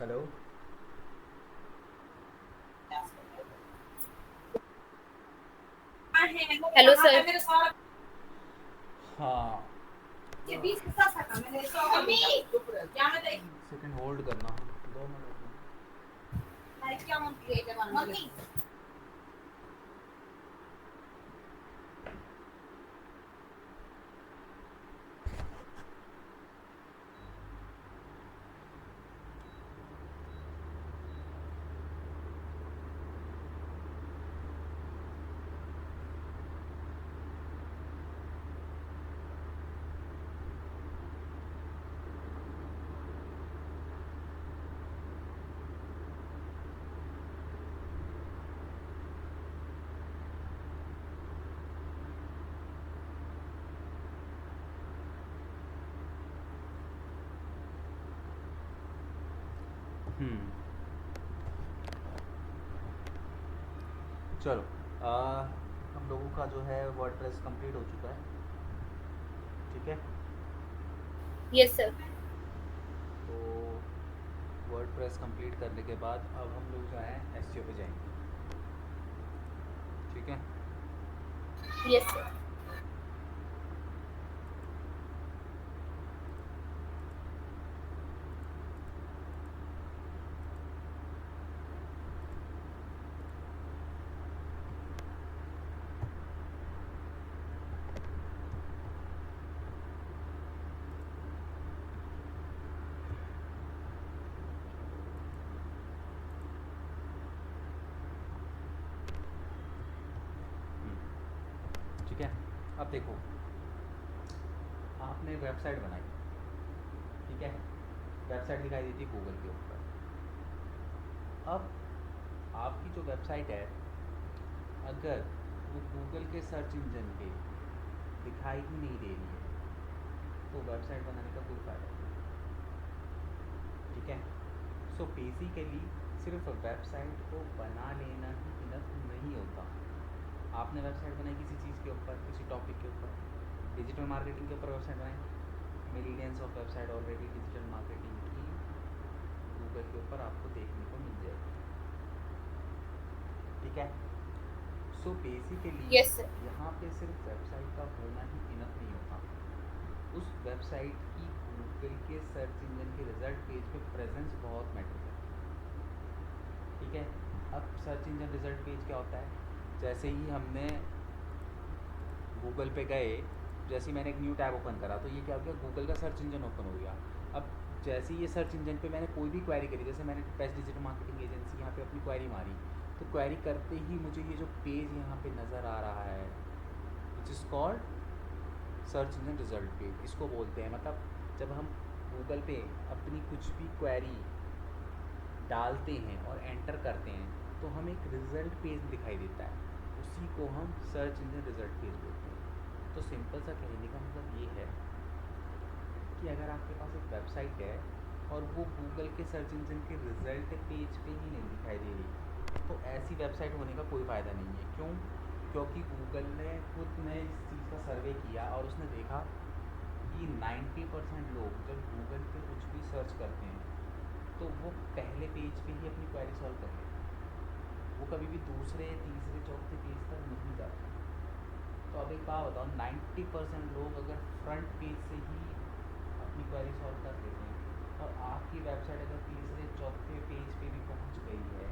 Hello. Hello sir. हाँ, second hold करना। 2 minute रुकना। चलो। हम लोगों का जो है वर्डप्रेस कंप्लीट हो चुका है। ठीक है। Yes sir. तो वर्डप्रेस कंप्लीट करने के बाद अब हम लोग जो है एसईओ पे जाएंगे। ठीक है। Yes sir. ठीक है। अब देखो, आपने वेबसाइट बनाई। ठीक है। वेबसाइट दिखाई दी थी गूगल के ऊपर। अब आपकी जो वेबसाइट है, अगर वो गूगल के सर्च इंजन पे दिखाई ही नहीं दे रही है तो वेबसाइट बनाने का कोई फ़ायदा नहीं। ठीक है। सो बेसिकली सिर्फ वेबसाइट को बना लेना ही इनफ नहीं होता। आपने वेबसाइट बनाई किसी चीज़ के ऊपर, किसी टॉपिक के ऊपर, डिजिटल मार्केटिंग के ऊपर वेबसाइट बनाई। Millions of website already digital marketing की गूगल के ऊपर आपको देखने को मिल जाएगी। ठीक है। So basically yes sir. यहाँ पे सिर्फ वेबसाइट का होना ही इनफ नहीं होता। उस वेबसाइट की गूगल के सर्च इंजन के रिजल्ट पेज पे प्रेजेंस बहुत मैटर करती है। ठीक है। अब सर्च इंजन रिजल्ट पेज क्या होता है? जैसे ही हमने गूगल पे गए, जैसे ही मैंने एक न्यू टैब ओपन करा तो ये क्या हो गया, गूगल का सर्च इंजन ओपन हो गया। अब जैसे ही ये सर्च इंजन पे मैंने कोई भी क्वेरी करी, जैसे मैंने बेस्ट डिजिटल मार्केटिंग एजेंसी यहाँ पे अपनी क्वेरी मारी, तो क्वेरी करते ही मुझे ये जो पेज यहाँ पे नज़र आ रहा है which is called search engine result page, इसको बोलते हैं। मतलब जब हम गूगल पे अपनी कुछ भी क्वेरी डालते हैं और एंटर करते हैं तो हमें एक रिज़ल्ट पेज दिखाई देता है, उसी को हम सर्च इंजन रिज़ल्ट पेज बोलते हैं। तो सिंपल सा कहने का मतलब ये है कि अगर आपके पास एक वेबसाइट है और वो गूगल के सर्च इंजन के रिज़ल्ट पेज पे ही नहीं दिखाई दे रही, तो ऐसी वेबसाइट होने का कोई फ़ायदा नहीं है। क्यों? क्योंकि गूगल ने खुद ने इस चीज़ का सर्वे किया और उसने देखा कि 90% लोग जब गूगल पे कुछ भी सर्च करते हैं तो वो पहले पेज पे ही अपनी क्वेरी सॉल्व कर लेते हैं। वो कभी भी दूसरे तीसरे चौथे पेज तक नहीं जाते। तो अब एक बात बताओ, 90% लोग अगर फ्रंट पेज से ही अपनी क्वेरी सॉल्व कर लेते हैं और आपकी वेबसाइट अगर तीसरे चौथे पेज पे भी पहुंच गई है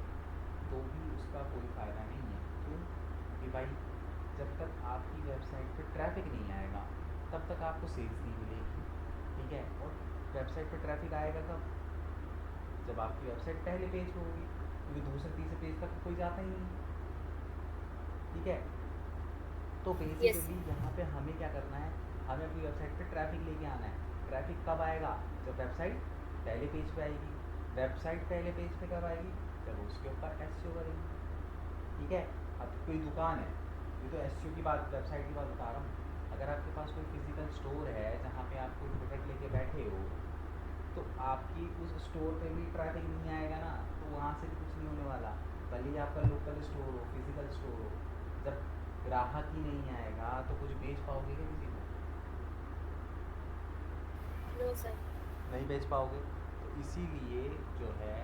तो भी उसका कोई फ़ायदा नहीं है। क्यों? कि भाई जब तक आपकी वेबसाइट पे ट्रैफिक नहीं आएगा तब तक आपको सेल्स नहीं मिलेगी। ठीक है। और वेबसाइट पे ट्रैफिक आएगा कब? जब आपकी वेबसाइट पहले पेज पे होगी, क्योंकि दूसरे तीसरे पेज तक कोई जाता ही नहीं। ठीक है। तो यस बेसिकली यहाँ पे हमें क्या करना है, हमें अपनी वेबसाइट पे ट्रैफिक लेके आना है। ट्रैफिक कब आएगा? जब वेबसाइट पहले पेज पे आएगी। वेबसाइट पहले पेज पे कब आएगी? जब उसके ऊपर एसईओ करेंगे। ठीक है। अब कोई दुकान है, ये तो एसईओ की बात, वेबसाइट की बात बता रहा हूँ। अगर आपके पास कोई फिजिकल स्टोर है जहाँ पे आप कोई प्रोडक्ट लेके बैठे हो तो आपकी उस स्टोर पे भी ट्रैफिक नहीं आएगा ना, तो वहाँ से भी कुछ नहीं होने वाला। भले ही आपका लोकल स्टोर हो, फिजिकल स्टोर हो, जब ग्राहक ही नहीं आएगा तो कुछ बेच पाओगे क्या किसी को? No sir. नहीं बेच पाओगे। तो इसीलिए जो है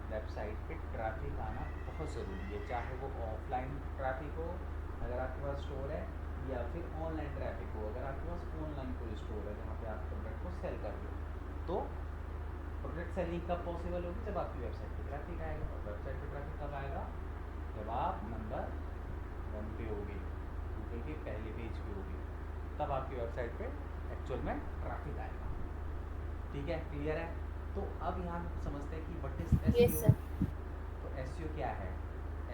वेबसाइट पे ट्रैफिक आना बहुत ज़रूरी है, चाहे वो ऑफलाइन ट्रैफिक हो अगर आपके पास स्टोर है, या फिर ऑनलाइन ट्रैफिक हो अगर आपके पास ऑनलाइन कोई स्टोर है जहाँ पे आप प्रोडक्ट को सेल कर रहे हो। तो प्रोडक्ट सेलिंग कब पॉसिबल होगी, जब आपकी वेबसाइट पे ट्रैफिक आएगा। और वेबसाइट पे ट्रैफिक कब आएगा, जब आप नंबर 1 पे होगे, गूगल के पहले पेज पे होगे, तब आपकी वेबसाइट पे एक्चुअल में ट्रैफिक आएगा। ठीक है, क्लियर है। तो अब यहाँ हम समझते हैं कि what is Yes, SEO. sir. तो एसईओ क्या है,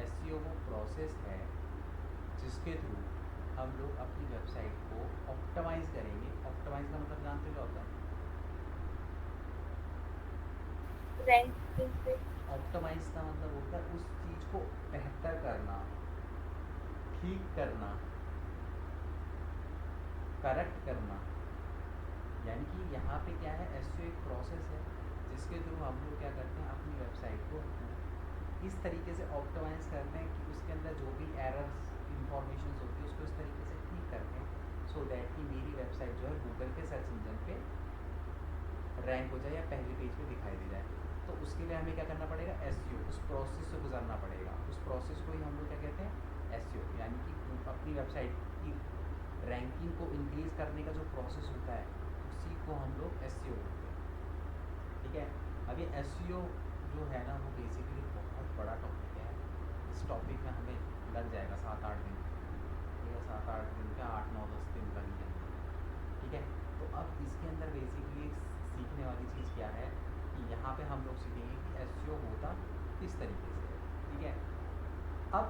एसईओ वो प्रोसेस है जिसके थ्रू हम लोग अपनी वेबसाइट को ऑप्टिमाइज करेंगे। ऑप्टिमाइज का मतलब जानते हो क्या होता है, Ranking पे. ऑप्टिमाइज का मतलब होता है उस चीज़ को बेहतर करना, ठीक करना, करेक्ट करना। यानी कि यहाँ पे क्या है, एसईओ एक प्रोसेस है जिसके थ्रू हम लोग क्या करते हैं, अपनी वेबसाइट को इस तरीके से ऑप्टिमाइज करते हैं कि उसके अंदर जो भी एरर्स इंफॉर्मेशन होती है उसको इस तरीके से ठीक करते हैं सो दैट कि मेरी वेबसाइट जो है गूगल के सर्च इंजन पे रैंक हो जाए या पहले पेज पे दिखाई दे जाए। तो उसके लिए हमें क्या करना पड़ेगा, एसईओ, उस प्रोसेस से गुजरना पड़ेगा। उस प्रोसेस को ही हम लोग क्या कहते हैं, एसईओ। यानी कि अपनी वेबसाइट की रैंकिंग को इंक्रीज़ करने का जो प्रोसेस होता है उसी को हम लोग एसईओ बोलते हैं। ठीक है, अब ये एसईओ जो है ना वो बेसिकली बहुत बड़ा टॉपिक है। इस टॉपिक में हमें लग जाएगा 7-8 दिन, ठीक है, 7-8 दिन का 8-9-10 दिन लग ही जाएंगे। ठीक है, तो अब इसके अंदर बेसिकली सीखने वाली चीज़ क्या है कि यहाँ पे हम लोग सीखेंगे कि एसईओ होता किस तरीके से है। ठीक है, अब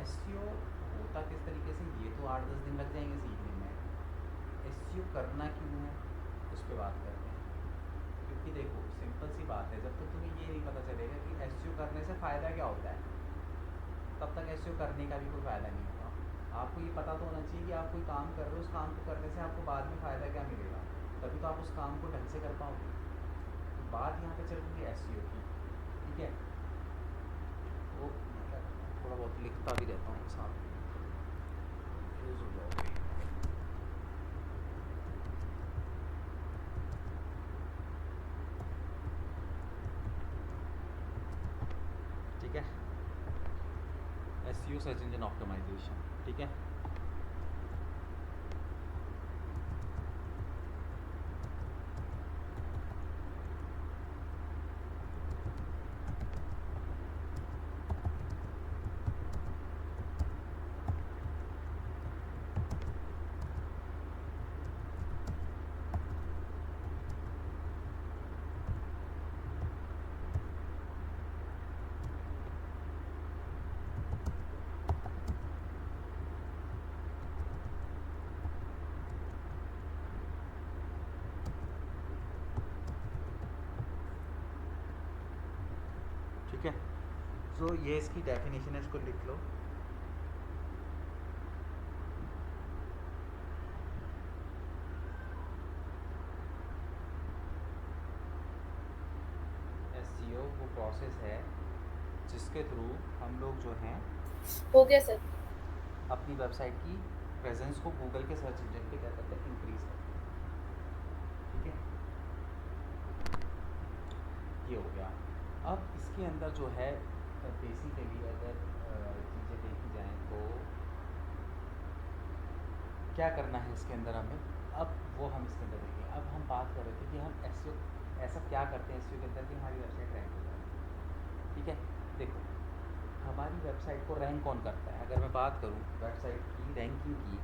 एसईओ होता किस तरीके से, ये तो 8-10 दिन लग जाएंगे सीखने में। एसईओ करना क्यों है उस पर बात करते हैं। क्योंकि देखो सिंपल सी बात है, जब तक तुम्हें ये नहीं पता चलेगा कि एसईओ करने से फ़ायदा क्या होता है, तब तक एसईओ करने का भी कोई फ़ायदा नहीं होगा। आपको ये पता तो होना चाहिए कि आप कोई काम कर रहे हो, उस काम को करने से आपको बाद में फ़ायदा क्या मिलेगा, तभी तो आप उस काम को ढंग से कर पाओगे। तो बात यहाँ पे चल रही है एसईओ की। ठीक है, वो थोड़ा बहुत लिखता भी रहता हूँ साथ में, confuse हो जाओगे। ठीक है, एसईओ सर्च इंजन ऑप्टिमाइजेशन। ठीक है, ठीक है। तो ये इसकी डेफिनेशन है, इसको लिख लो। एसईओ वो प्रोसेस है जिसके थ्रू हम लोग जो हैं हो गया सर. अपनी वेबसाइट की प्रेजेंस को गूगल के सर्च इंजन पे क्या करते हैं, इंक्रीज करते हैं। ठीक है, ये हो गया। अब इसके अंदर जो है बेसिकली अगर चीज़ें देखी जाएँ तो क्या करना है इसके अंदर हमें, अब वो हम इसके अंदर देखेंगे। अब हम बात कर रहे थे कि हम एसईओ ऐसा क्या करते हैं एसईओ के अंदर कि हमारी वेबसाइट रैंक हो जाए। ठीक है, देखो हमारी वेबसाइट को रैंक कौन करता है, अगर मैं बात करूं वेबसाइट की रैंकिंग की,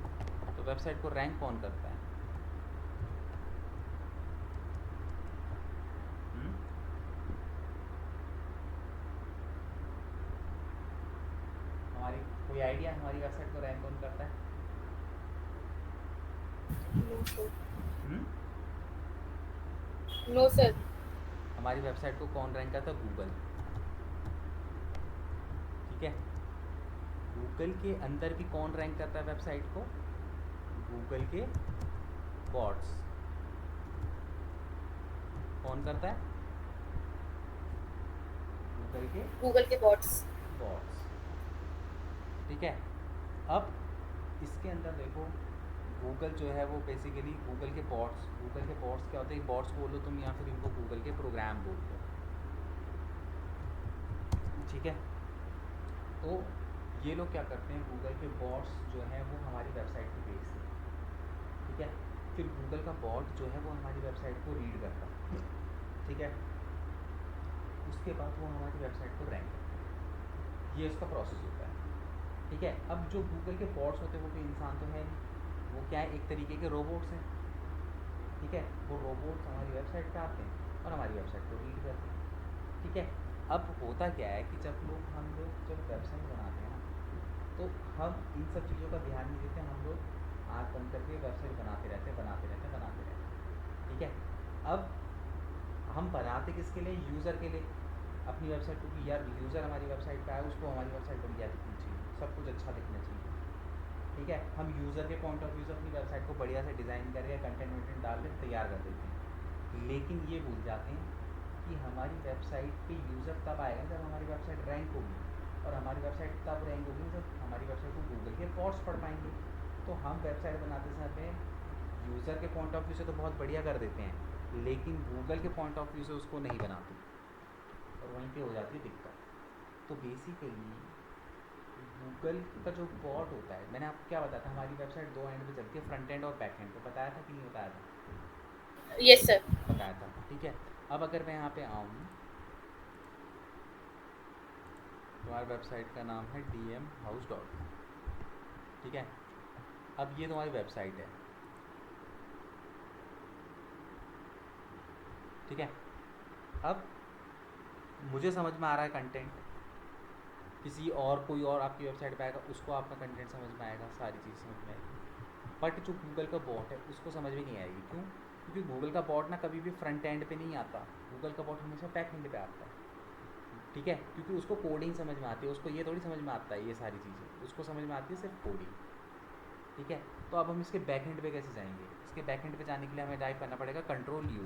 तो वेबसाइट को रैंक कौन करता है, हुँ? हमारी कोई आइडिया, हमारी वेबसाइट को रैंक कौन करता है? No sir. हुँ? No sir. हमारी वेबसाइट को कौन रैंक करता है, गूगल। ठीक है, गूगल के अंदर भी कौन रैंक करता है वेबसाइट को, गूगल के बॉट्स। कौन करता है, गूगल के Google के bots. बॉट्स। ठीक है, अब इसके अंदर देखो गूगल जो है वो बेसिकली गूगल के बॉट्स क्या होते हैं, बॉट्स बोल लो तुम या फिर इनको गूगल के प्रोग्राम बोल लो, ठीक है। तो ये लोग क्या करते हैं, गूगल के बॉट्स जो हैं वो हमारी वेबसाइट पे भेजते हैं, ठीक है। फिर गूगल का बॉट जो है वो हमारी वेबसाइट को रीड करता है, ठीक है। उसके बाद वो हमारी वेबसाइट को रैंक करता है, ये उसका प्रोसेस होता है, ठीक है। अब जो गूगल के बॉट्स होते हैं वो कोई इंसान तो है नहीं, वो क्या है, एक तरीके के रोबोट्स हैं, ठीक है। वो रोबोट्स हमारी वेबसाइट पे आते हैं और हमारी वेबसाइट को रीड करते हैं, ठीक है। अब होता क्या है कि हम लोग जब वेबसाइट बनाते हैं ना, तो हम इन सब चीज़ों का ध्यान नहीं देते, हम लोग आँख बंद करके वेबसाइट बनाते रहते हैं, ठीक है। अब हम बनाते किसके लिए, यूज़र के लिए, अपनी वेबसाइट को, कि यार यूज़र हमारी वेबसाइट पे आए, उसको हमारी वेबसाइट बढ़िया दिखनी चाहिए, सब कुछ अच्छा दिखना चाहिए, ठीक है। हम यूज़र के पॉइंट ऑफ व्यू से अपनी वेबसाइट को बढ़िया से डिज़ाइन करके कंटेंट वेंटेंट डाल के तैयार कर देते हैं, लेकिन ये भूल जाते हैं कि हमारी वेबसाइट पे यूज़र तब आएगा जब हमारी वेबसाइट रैंक होगी, और हमारी वेबसाइट तब रैंक होगी जब हमारी वेबसाइट को गूगल के बॉट्स पढ़ पाएंगे। तो हम वेबसाइट बनाते समय यूज़र के पॉइंट ऑफ व्यू से तो बहुत बढ़िया कर देते हैं, लेकिन गूगल के पॉइंट ऑफ व्यू से उसको नहीं बनाते, और वहीं पे हो जाती है दिक्कत। तो बेसिकली गूगल का जो बॉट होता है, मैंने आपको क्या बताया था, हमारी वेबसाइट दो एंड पे चलती है, फ्रंट एंड और बैक एंड पे, बताया था कि नहीं बताया था, यस सर। बताया था, ठीक है। अब अगर मैं यहाँ पे आऊँ, तुम्हारी वेबसाइट का नाम है dmhouse.com, ठीक है। अब ये तुम्हारी वेबसाइट है, ठीक है। अब मुझे समझ में आ रहा है कंटेंट, किसी और कोई और आपकी वेबसाइट पे आएगा, उसको आपका कंटेंट समझ में आएगा, सारी चीज़ समझ में आएगी, बट जो गूगल का बॉट है उसको समझ में नहीं आएगी। क्यों? क्योंकि गूगल का बॉट ना कभी भी फ्रंट एंड पे नहीं आता, गूगल का बॉट हमेशा बैक एंड पे आता है, ठीक है। क्योंकि उसको कोडिंग समझ में आती है, उसको ये थोड़ी समझ में आता है ये सारी चीज़ें, उसको समझ में आती है सिर्फ कोडिंग, ठीक है। तो अब हम इसके बैक एंड पे कैसे जाएंगे, इसके बैक एंड पे जाने के लिए हमें टाइप करना पड़ेगा Ctrl+U।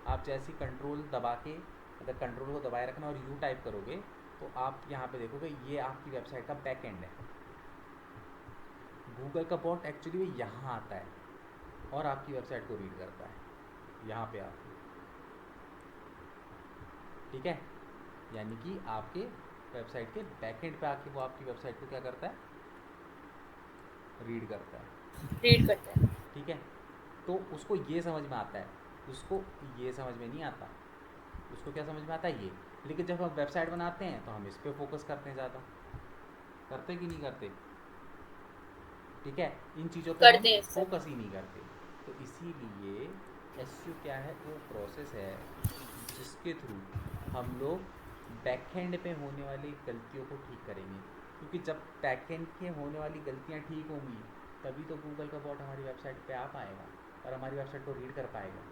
आप जैसे कंट्रोल दबा के, अगर कंट्रोल को दबाए रखना और यू टाइप करोगे, तो आप यहाँ पे देखोगे ये आपकी वेबसाइट का बैक एंड है। गूगल का बॉट एक्चुअली में यहाँ आता है और आपकी वेबसाइट को रीड करता है यहाँ पे आके, ठीक है। यानी कि आपके वेबसाइट के बैक एंड पे आके वो आपकी वेबसाइट को क्या करता है, रीड करता है, रीड करते हैं। ठीक है। तो उसको ये समझ में आता है, उसको ये समझ में नहीं आता, उसको क्या समझ में आता है ये। लेकिन जब हम वेबसाइट बनाते हैं तो हम इस पर फोकस करते हैं ज़्यादा, करते कि नहीं करते, ठीक है। इन चीज़ों पे हम करते हैं सर। फोकस ही नहीं करते। तो इसीलिए एसईओ क्या है, वो प्रोसेस है जिसके थ्रू हम लोग बैकएंड पे होने वाली गलतियों को ठीक करेंगे, क्योंकि जब बैकएंड के होने वाली गलतियाँ ठीक होंगी तभी तो गूगल का बॉट हमारी वेबसाइट पे आ पाएगा और हमारी वेबसाइट को रीड कर पाएगा।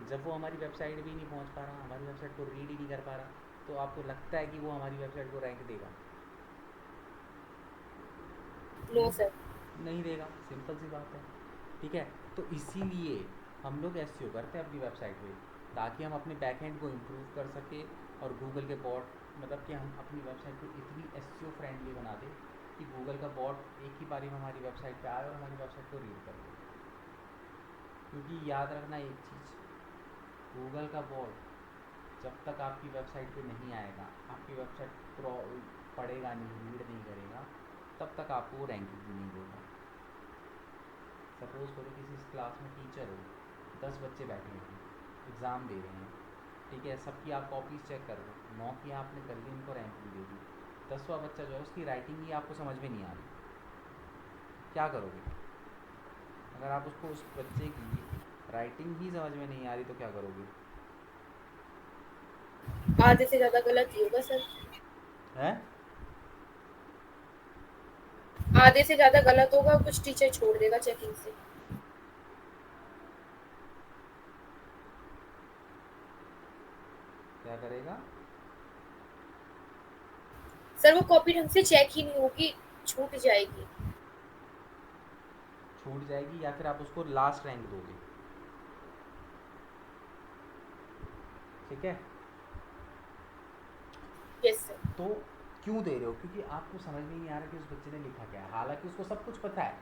जब वो हमारी वेबसाइट भी नहीं पहुंच पा रहा, हमारी वेबसाइट को रीड ही नहीं कर पा रहा, तो आपको लगता है कि वो हमारी वेबसाइट को रैंक देगा? No sir. नहीं देगा, सिंपल सी बात है, ठीक है। तो इसीलिए हम लोग एसईओ करते हैं अपनी वेबसाइट पे, ताकि हम अपने बैकएंड को इम्प्रूव कर सके और गूगल के बॉट, मतलब कि हम अपनी वेबसाइट को इतनी एसईओ फ्रेंडली बना दें कि गूगल का बॉट एक ही बारी में हमारी वेबसाइट पे आए और हमारी वेबसाइट को रीड कर ले। क्योंकि याद रखना एक चीज़, गूगल का बॉट जब तक आपकी वेबसाइट पे नहीं आएगा, आपकी वेबसाइट पढ़ेगा नहीं, रीड नहीं करेगा, तब तक आपको वो रैंकिंग भी नहीं देगा। सपोज़ करो किसी क्लास में टीचर हो, 10 बच्चे बैठे हैं, एग्ज़ाम दे रहे हैं, ठीक है, सबकी आप कॉपीज़ चेक कर लो, 9 की आपने कर ली, उनको रैंकिंग दे दी, 10वां बच्चा जो है उसकी राइटिंग ही आपको समझ में नहीं आ रही, क्या करोगे? अगर आप उसको, उस बच्चे की राइटिंग ही समझ में नहीं आ रही तो क्या करोगे? आधे से ज्यादा गलत ही होगा सर। हैं? आधे से ज्यादा गलत होगा, कुछ टीचर छोड़ देगा चेकिंग से। क्या करेगा? सर वो कॉपी ढंग से चेक ही नहीं होगी, छूट जाएगी। छूट जाएगी या फिर आप उसको लास्ट रैंक दोगे, ठीक है। Yes sir. तो क्यों दे रहे हो? क्योंकि आपको समझ में नहीं आ रहा कि उस बच्चे ने लिखा क्या है, हालांकि उसको सब कुछ पता है,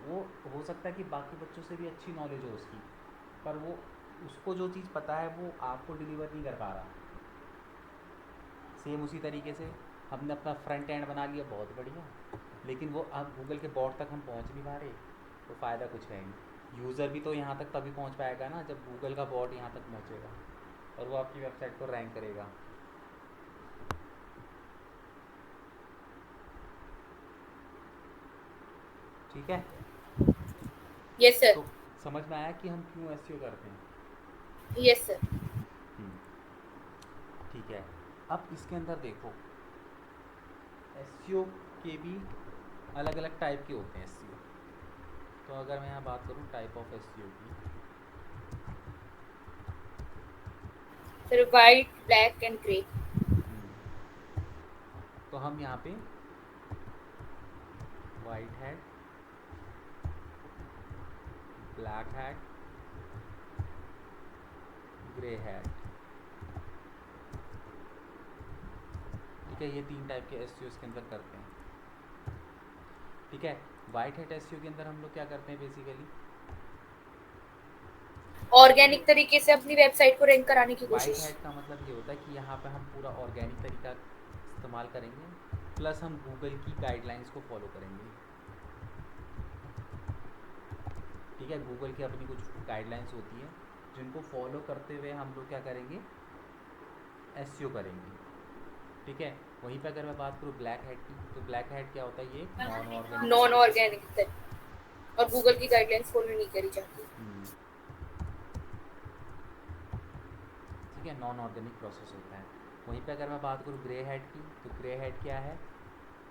वो हो सकता है कि बाकी बच्चों से भी अच्छी नॉलेज हो उसकी, पर वो उसको जो चीज़ पता है वो आपको डिलीवर नहीं कर पा रहा। सेम उसी तरीके से हमने अपना फ्रंट एंड बना लिया, बहुत बढ़िया, लेकिन वो अब गूगल के बॉट तक हम पहुंच नहीं पा रहे, तो फ़ायदा कुछ है नहीं। यूज़र भी तो यहाँ तक तभी पहुँच पाएगा ना जब गूगल का बॉट यहाँ तक पहुँचेगा और वो आपकी वेबसाइट को रैंक करेगा। ठीक है, यस सर। तो समझ में आया कि हम क्यों एसईओ करते हैं। Yes sir. हम्म, ठीक है। अब इसके अंदर देखो, एसईओ के भी अलग अलग टाइप के होते हैं एसईओ। तो अगर मैं यहाँ बात करूँ टाइप ऑफ एसईओ की, sir white, black and grey. तो हम यहाँ पे white hat, black hat, grey hat, ठीक है, ये 3 टाइप के एसईओ के अंदर करते हैं। ठीक है, वाइट हैट एसईओ के अंदर हम लोग क्या करते हैं बेसिकली, ऑर्गेनिक तरीके से अपनी वेबसाइट को रैंक कराने की वाइट कोशिश। हैट का मतलब ये होता है कि यहाँ पे हम पूरा ऑर्गेनिक तरीका इस्तेमाल करेंगे, प्लस हम गूगल की गाइडलाइंस को फॉलो करेंगे। ठीक है, गूगल की अपनी कुछ गाइडलाइंस होती है जिनको फॉलो करते हुए हम लोग क्या करेंगे, एसईओ करेंगे। ठीक है, वहीं पे अगर मैं बात करूँ ब्लैक हैट की, तो ब्लैक हैट क्या होता है, ये नॉन ऑर्गेनिक नॉन प्रोसेस होता ऑर्गेनिक है। तरीके और गूगल की गाइडलाइंस फॉलो नहीं करी जाती। ठीक है, नॉन ऑर्गेनिक प्रोसेस होता है। वहीं पे अगर मैं बात करूँ ग्रे हैट की, तो ग्रे हैट क्या है,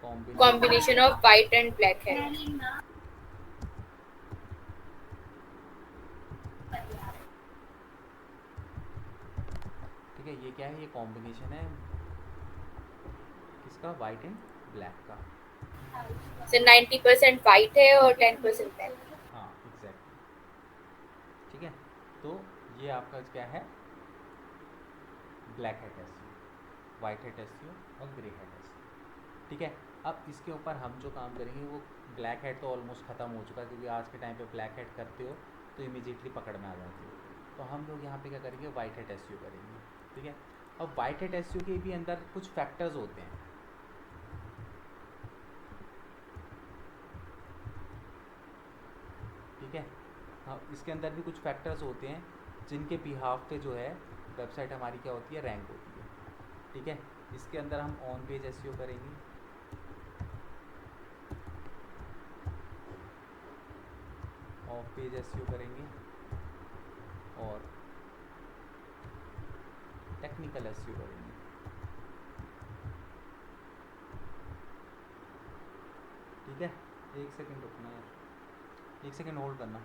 combination of white and black है। ठीक है, ये क्या है, ये कॉम्बिनेशन है किसका, वाइट एंड ब्लैक का। सर 90% वाइट है और 10% ब्लैक। हाँ एग्जैक्टली। ठीक है, तो ये आपका क्या है, black hat SEO, white hat SEO और ग्रे हैट एसईओ। ठीक है, अब इसके ऊपर हम जो काम करेंगे वो, ब्लैक हैट तो ऑलमोस्ट ख़त्म हो चुका है क्योंकि आज के टाइम पे ब्लैक हैट करते हो तो इमीडिएटली पकड़ में आ जाती हो। तो हम लोग यहाँ पे क्या करेंगे, वाइट हैट एसईओ करेंगे। ठीक है, अब वाइट हैट एसईओ के भी अंदर कुछ फैक्टर्स होते हैं। ठीक है, हाँ, इसके अंदर भी कुछ फैक्टर्स होते हैं जिनके बिहाफ पे जो है वेबसाइट हमारी क्या होती है, रैंक होती है। ठीक है, इसके अंदर हम ऑन पेज एसईओ करेंगे, ऑफ पेज एसईओ करेंगे और टेक्निकल एसईओ करेंगे। ठीक है, एक सेकंड रुकना यार, एक सेकंड होल्ड करना।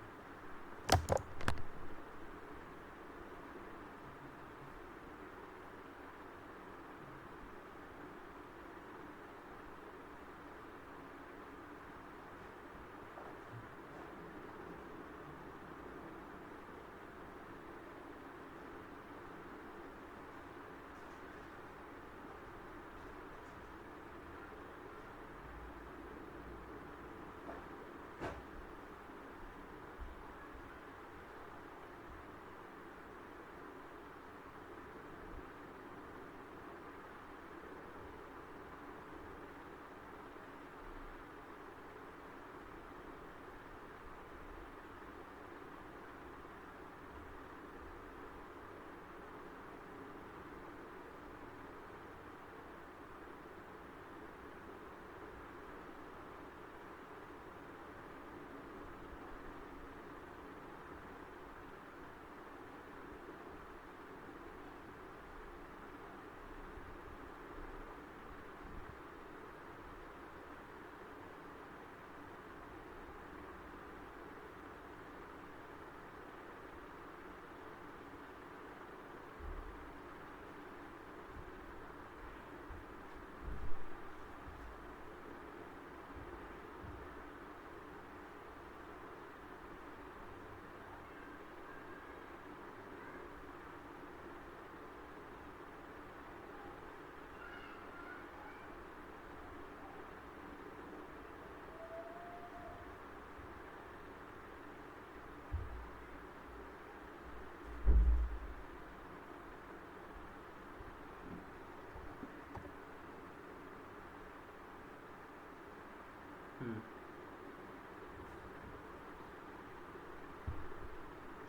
हम्म,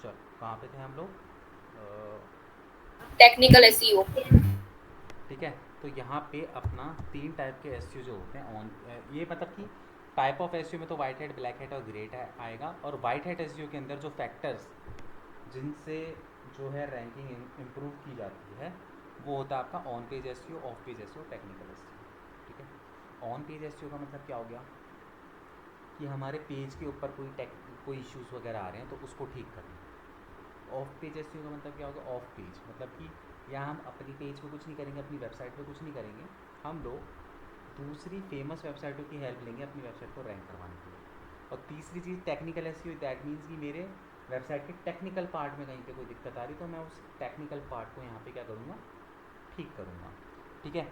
चल कहाँ पे थे हम लोग? Technical SEO. ठीक है, तो यहाँ पे अपना 3 टाइप के एसईओ जो होते हैं ऑन, ये मतलब कि टाइप ऑफ एसईओ में तो वाइट हैट, ब्लैक हैट और ग्रे हैट आएगा। और वाइट हैट एसईओ के अंदर जो फैक्टर्स जिनसे जो है रैंकिंग इम्प्रूव की जाती है वो होता है आपका on page SEO, of page SEO, technical SEO. ठीक है, ऑन पेज एसईओ का मतलब क्या हो गया कि हमारे पेज के ऊपर कोई इश्यूज़ वगैरह आ रहे हैं तो उसको ठीक करना। ऑफ पेज एसईओ का मतलब क्या होगा? ऑफ पेज मतलब कि यहाँ हम अपनी पेज पे कुछ नहीं करेंगे, अपनी वेबसाइट पे कुछ नहीं करेंगे, हम लोग दूसरी फेमस वेबसाइटों की हेल्प लेंगे अपनी वेबसाइट को रैंक करवाने के लिए। और तीसरी चीज़ टेक्निकल एसईओ, दैट मीन्स कि मेरे वेबसाइट के टेक्निकल पार्ट में कहीं पे कोई दिक्कत आ रही तो मैं उस टेक्निकल पार्ट को यहाँ पे क्या करूँगा? ठीक करूँगा। ठीक है,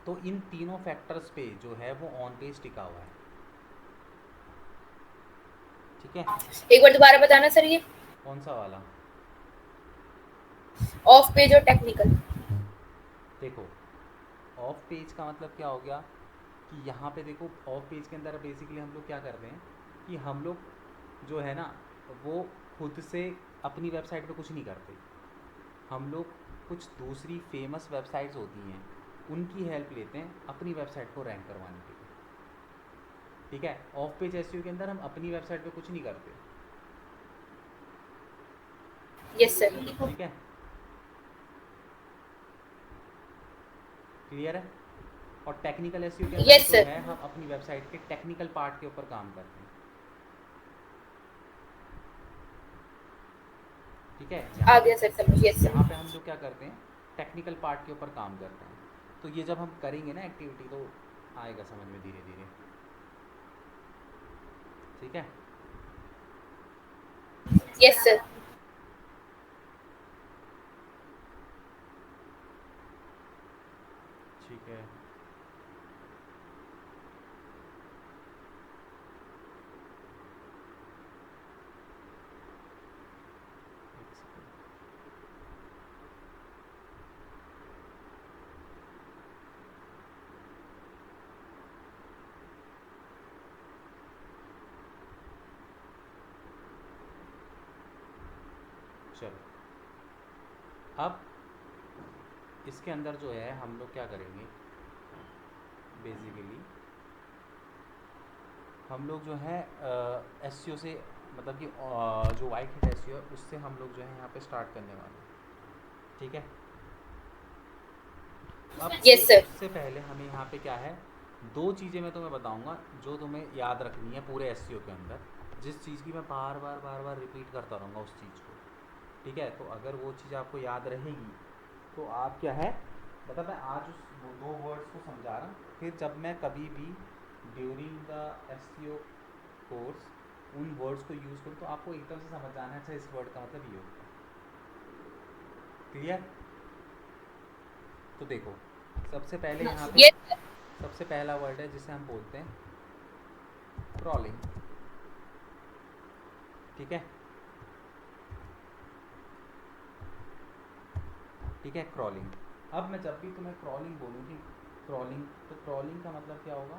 तो इन तीनों फैक्टर्स पे जो है वो ऑन पेज टिका हुआ है। ठीक है, एक बार दोबारा बताना सर ये। कौन सा वाला? ऑफ पेज और टेक्निकल। देखो, ऑफ पेज का मतलब क्या हो गया कि यहाँ पे देखो ऑफ पेज के अंदर बेसिकली हम लोग क्या कर रहे हैं कि हम लोग जो है ना वो खुद से अपनी वेबसाइट पे कुछ नहीं करते, हम लोग कुछ दूसरी फेमस वेबसाइट्स होती हैं उनकी हेल्प लेते हैं अपनी वेबसाइट को रैंक करवाने के लिए। ठीक है, ऑफ पेज एसईओ के अंदर हम अपनी वेबसाइट पे कुछ नहीं करते। Yes sir. ठीक है, क्लियर है? और टेक्निकल एसईओ के अंदर यस जो सर। है हम अपनी वेबसाइट के टेक्निकल पार्ट के ऊपर काम करते हैं। ठीक है, आ गया सर समझ। यस यहाँ सर। पे हम लोग क्या करते हैं? टेक्निकल पार्ट के ऊपर काम करते हैं। तो ये जब हम करेंगे ना एक्टिविटी तो आएगा समझ में धीरे धीरे। ठीक है, यस सर। ठीक है। एक सेकंड। चलो, अब इसके अंदर जो है हम लोग क्या करेंगे बेसिकली, हम लोग जो है एसईओ से मतलब कि जो वाइट हैट एसईओ है उससे हम लोग जो है यहाँ पे स्टार्ट करने वाले हैं। ठीक है, अब यस सर। उससे पहले हमें यहाँ पे क्या है, 2 चीज़ें मैं तुम्हें बताऊँगा जो तुम्हें याद रखनी है पूरे एसईओ के अंदर, जिस चीज़ की मैं बार बार रिपीट करता रहूँगा उस चीज़ को। ठीक है, तो अगर वो चीज़ आपको याद रहेगी तो आप क्या है, मतलब मैं आज उस वो 2 वर्ड्स को समझा रहा हूँ, फिर जब मैं कभी भी ड्यूरिंग द एसईओ कोर्स उन वर्ड्स को यूज़ करूँ तो आपको एकदम से समझ आना है अच्छा इस वर्ड का मतलब ये होता है। क्लियर? तो देखो, सबसे पहले यहाँ पे यस सर। सबसे पहला वर्ड है जिसे हम बोलते हैं क्रॉलिंग। ठीक है, ठीक है, क्रॉलिंग। अब मैं जब भी तुम्हें क्रॉलिंग बोलूँगी, क्रॉलिंग, तो क्रॉलिंग का मतलब क्या होगा?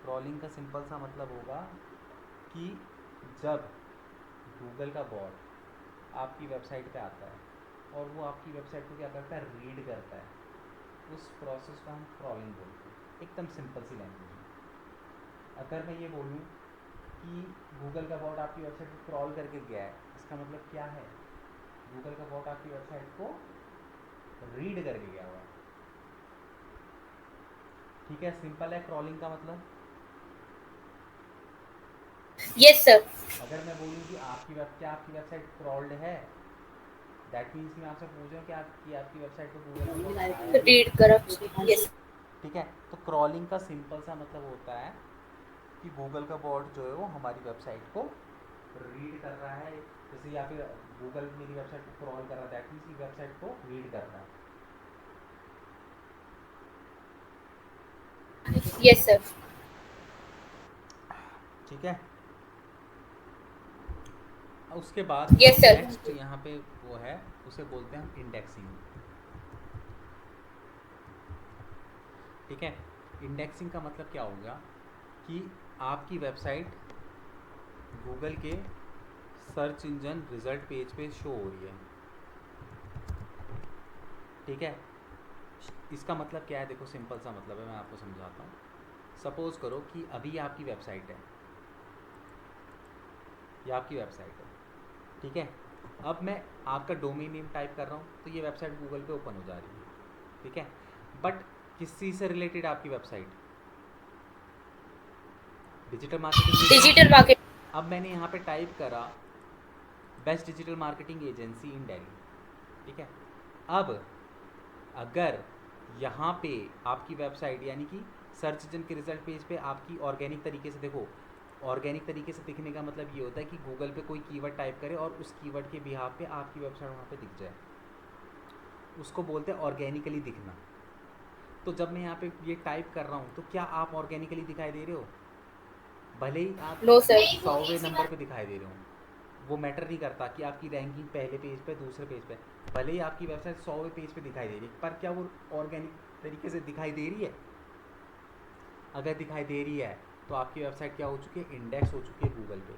क्रॉलिंग का सिंपल सा मतलब होगा कि जब गूगल का बॉट आपकी वेबसाइट पे आता है और वो आपकी वेबसाइट को क्या करता है? रीड करता है, उस प्रोसेस को हम क्रॉलिंग बोलते हैं, एकदम सिंपल सी लैंग्वेज में। अगर मैं ये बोलूँ कि गूगल का बॉट आपकी वेबसाइट को क्रॉल करके गया है, इसका मतलब क्या है? गूगल का बॉट आपकी वेबसाइट को रीड करके गया हुआ है। ठीक है, सिंपल है क्रॉलिंग का मतलब। Yes sir. अगर मैं बोलूँ कि क्या आपकी वेबसाइट क्रॉल्ड है, दैट मीन्स मैं आपसे पूछ रहा हूँ कि आपकी वेबसाइट पर गूगल का बॉट आया है। रीड करो। यस। ठीक है, तो क्रॉलिंग का सिंपल सा मतलब होता है कि गूगल का बॉट जो है वो हमारी वेबसाइट को रीड कर रहा है, जैसे या फिर गूगल मेरी वेबसाइट को क्रॉल कर रहा है, दैट मीन्स की वेबसाइट को रीड कर रहा है। Yes sir. ठीक है, उसके बाद यस जो सर। नेक्स्ट यहाँ पे वो है उसे बोलते हैं हम इंडेक्सिंग। ठीक है, इंडेक्सिंग का मतलब क्या होगा कि आपकी वेबसाइट गूगल के सर्च इंजन रिजल्ट पेज पे शो हो रही है, ठीक है। इसका मतलब क्या है, देखो सिंपल सा मतलब है, मैं आपको समझाता हूँ। सपोज़ करो कि अभी आपकी वेबसाइट है, ये आपकी वेबसाइट है, ठीक है। अब मैं आपका डोमेन नेम टाइप कर रहा हूँ तो ये वेबसाइट गूगल पे ओपन हो जा रही है, ठीक है। बट किस चीज़ से रिलेटेड आपकी website? Digital marketing digital agency. Market. अब मैंने यहाँ पे टाइप करा बेस्ट डिजिटल मार्केटिंग एजेंसी इन दिल्ली, ठीक है। अब अगर यहाँ पे आपकी वेबसाइट यानी कि सर्च इंजन के रिजल्ट पेज पे आपकी ऑर्गेनिक तरीके से, देखो ऑर्गेनिक तरीके से दिखने का मतलब ये होता है कि गूगल पे कोई कीवर्ड टाइप करे और उस कीवर्ड के बिहाफ पे आपकी वेबसाइट वहाँ पे दिख जाए, उसको बोलते हैं ऑर्गेनिकली दिखना। तो जब मैं यहाँ पे ये टाइप कर रहा हूँ तो क्या आप ऑर्गेनिकली दिखाई दे रहे हो? भले ही आप नो सर। 100वें नंबर पे दिखाई दे रहे हो, वो मैटर नहीं करता कि आपकी रैंकिंग पहले पेज पे दूसरे पेज पे, भले ही आपकी वेबसाइट 100वें पेज पे दिखाई दे रही है, पर क्या वो ऑर्गेनिक तरीके से दिखाई दे रही है? अगर दिखाई दे रही है तो आपकी वेबसाइट क्या हो चुकी है? इंडेक्स हो चुकी है गूगल पे।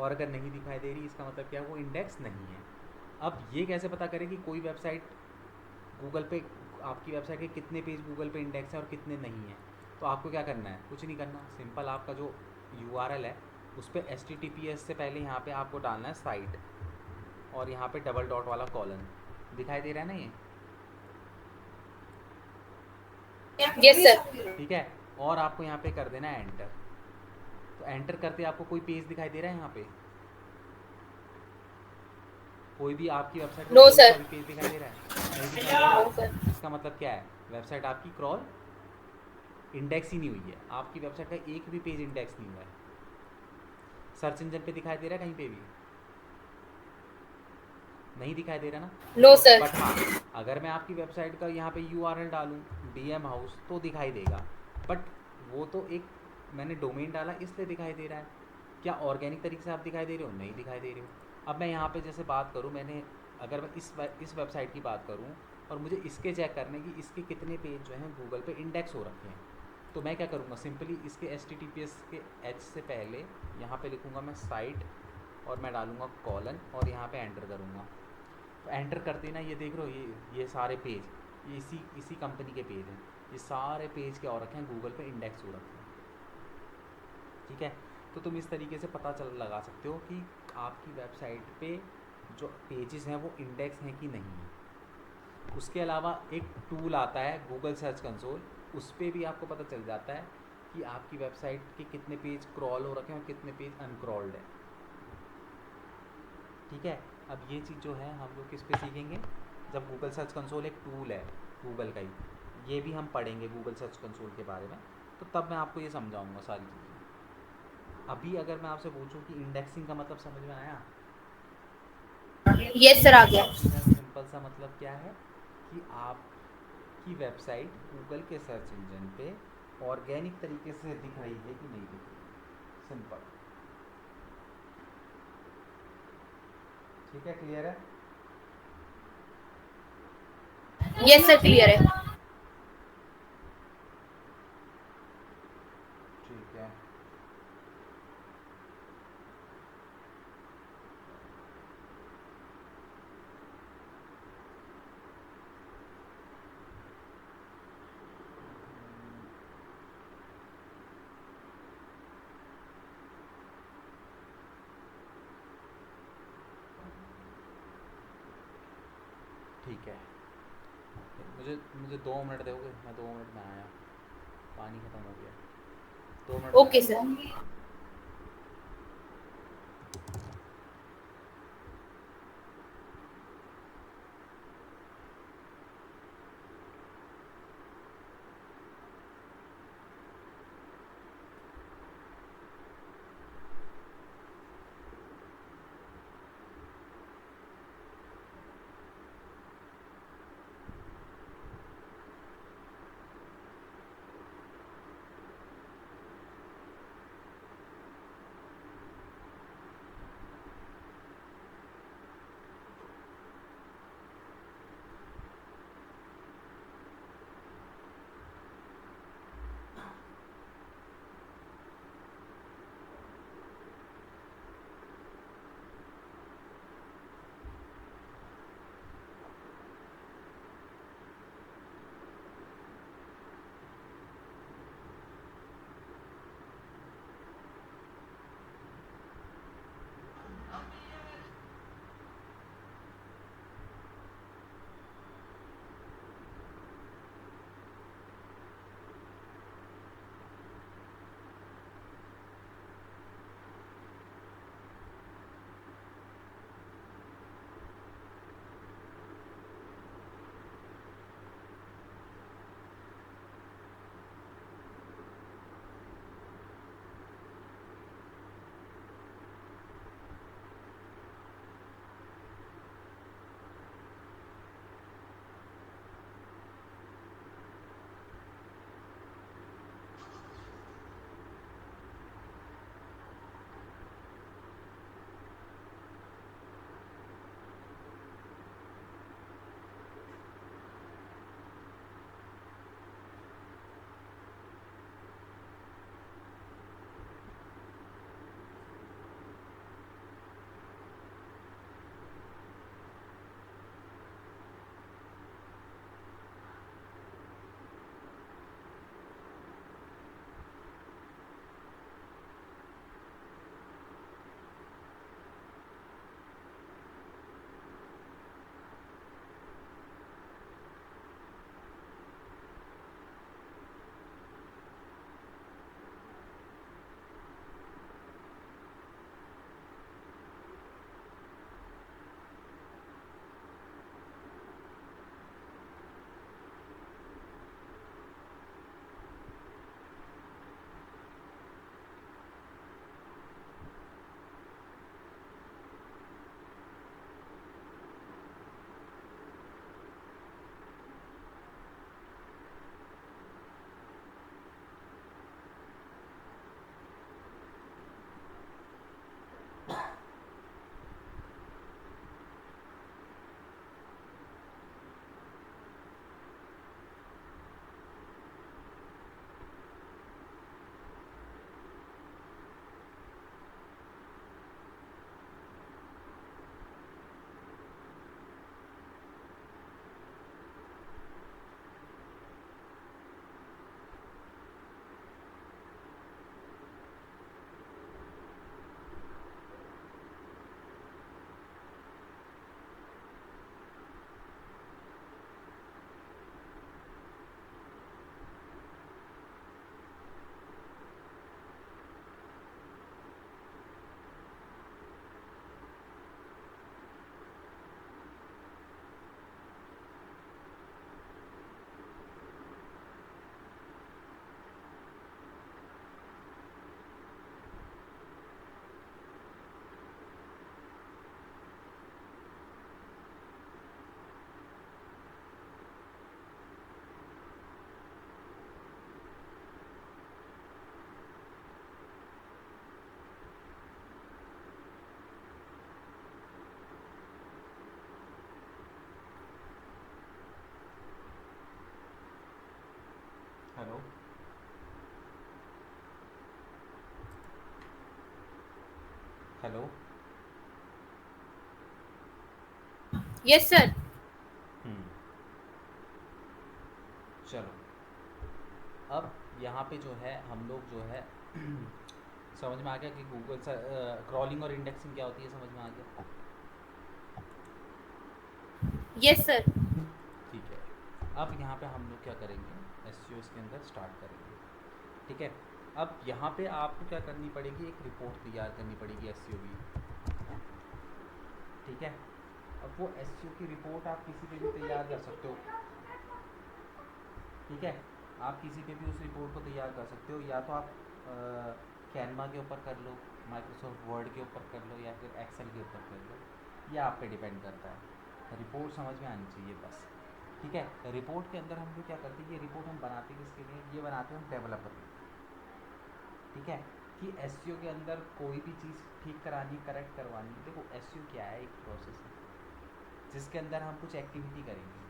और अगर नहीं दिखाई दे रही, इसका मतलब क्या है? वो इंडेक्स नहीं है। अब ये कैसे पता करें कि कोई वेबसाइट गूगल पे, आपकी वेबसाइट के कितने पेज गूगल पे इंडेक्स हैं और कितने नहीं हैं? तो आपको क्या करना है? कुछ नहीं करना, सिंपल आपका जो URL है उस पर HTTPS से पहले यहाँ पे आपको डालना है साइट, और यहाँ पे डबल डॉट वाला कॉलन दिखाई दे रहा है ना ये, यस सर। ठीक है। और आपको यहाँ पे कर देना है एंटर। तो एंटर करते आपको कोई पेज दिखाई दे रहा है यहाँ पे? कोई भी आपकी वेबसाइट का नो कोई सा सर। भी पेज दिखाई दे रहा है? नहीं दिखाई दे रहा नो है। सर। इसका मतलब क्या है? वेबसाइट आपकी क्रॉल इंडेक्स ही नहीं हुई है, आपकी वेबसाइट का एक भी पेज इंडेक्स नहीं हुआ है। सर्च इंजन पे दिखाई दे रहा है कहीं पे भी? नहीं दिखाई दे रहा ना। No sir. बट हाँ, अगर मैं आपकी वेबसाइट का यहाँ पे URL डालूँ DM हाउस तो दिखाई देगा, बट वो तो एक मैंने डोमेन डाला इसलिए दिखाई दे रहा है। क्या ऑर्गेनिक तरीके से आप दिखाई दे रहे हो? नहीं दिखाई दे रहे हो। अब मैं यहाँ पे जैसे बात करूँ, मैंने अगर मैं इस वेबसाइट की बात करूँ और मुझे इसके चेक करने की इसके कितने पेज जो हैं गूगल पे इंडेक्स हो रखे हैं, तो मैं क्या करूँगा? सिंपली इसके HTTPS के H से पहले यहाँ पे लिखूँगा मैं साइट, और मैं डालूँगा कॉलन, और यहाँ पे एंटर करूँगा। तो एंटर करते ही ना ये देख रहे हो, ये सारे पेज, ये इसी इसी कंपनी के पेज हैं। ये सारे पेज क्या हो रखे हैं? गूगल पे इंडेक्स हो रखे हैं, ठीक है। तो तुम इस तरीके से पता चल लगा सकते हो कि आपकी वेबसाइट पे जो पेजेस हैं वो इंडेक्स हैं कि नहीं है। उसके अलावा एक टूल आता है गूगल सर्च कंसोल, उस पर भी आपको पता चल जाता है कि आपकी वेबसाइट के कितने पेज क्रॉल हो रखे हैं और कितने पेज अनक्रॉल्ड है, ठीक है। अब ये चीज़ जो है हम लोग किस पे सीखेंगे? जब गूगल सर्च कंसोल एक टूल है गूगल का ही, ये भी हम पढ़ेंगे गूगल सर्च कंसोल के बारे में, तो तब मैं आपको ये समझाऊंगा सारी चीज़ें। अभी अगर मैं आपसे पूछूं कि इंडेक्सिंग का मतलब समझ में आया? यस सर, आ गया। इंडेक्सिंग का सिंपल सा मतलब क्या है कि आपकी वेबसाइट गूगल के सर्च इंजन पे ऑर्गेनिक तरीके से दिख रही है कि नहीं दिख रही, सिंपल, ठीक है। क्लियर है? यस सर, क्लियर है। ठीक है। ठीक है, मुझे मुझे 2 मिनट दोगे? मैं 2 मिनट में आया, पानी ख़त्म हो गया, 2 मिनट में ओके आया। Sir. Hello. Yes sir. Hmm. चलो, अब यहाँ पे जो है हम लोग जो है समझ में आ गया कि गूगल से क्रॉलिंग और इंडेक्सिंग क्या होती है, समझ में आ गया। Yes sir. ठीक है, अब यहाँ पे हम लोग क्या करेंगे, एसईओ के अंदर स्टार्ट करेंगे। ठीक है, अब यहाँ पे आपको क्या करनी पड़ेगी, एक रिपोर्ट तैयार करनी पड़ेगी एसईओ की। ठीक है, अब वो एसईओ की रिपोर्ट आप किसी पे भी तैयार कर सकते हो। ठीक है, आप किसी पे भी उस रिपोर्ट को तैयार कर सकते हो, या तो आप कैनवा के ऊपर कर लो, माइक्रोसॉफ्ट वर्ड के ऊपर कर लो, या फिर एक्सेल के ऊपर कर लो। ये आप पे डिपेंड करता है, रिपोर्ट समझ में आनी चाहिए बस। ठीक है, रिपोर्ट के अंदर हम लोग क्या करते हैं, ये रिपोर्ट हम बनाते किसके लिए, ये बनाते हैं हम डेवलपर के लिए। ठीक है, कि एसईओ के अंदर कोई भी चीज़ ठीक करानी, करेक्ट करवानी। देखो एसईओ क्या है, एक प्रोसेस है जिसके अंदर हम कुछ एक्टिविटी करेंगे।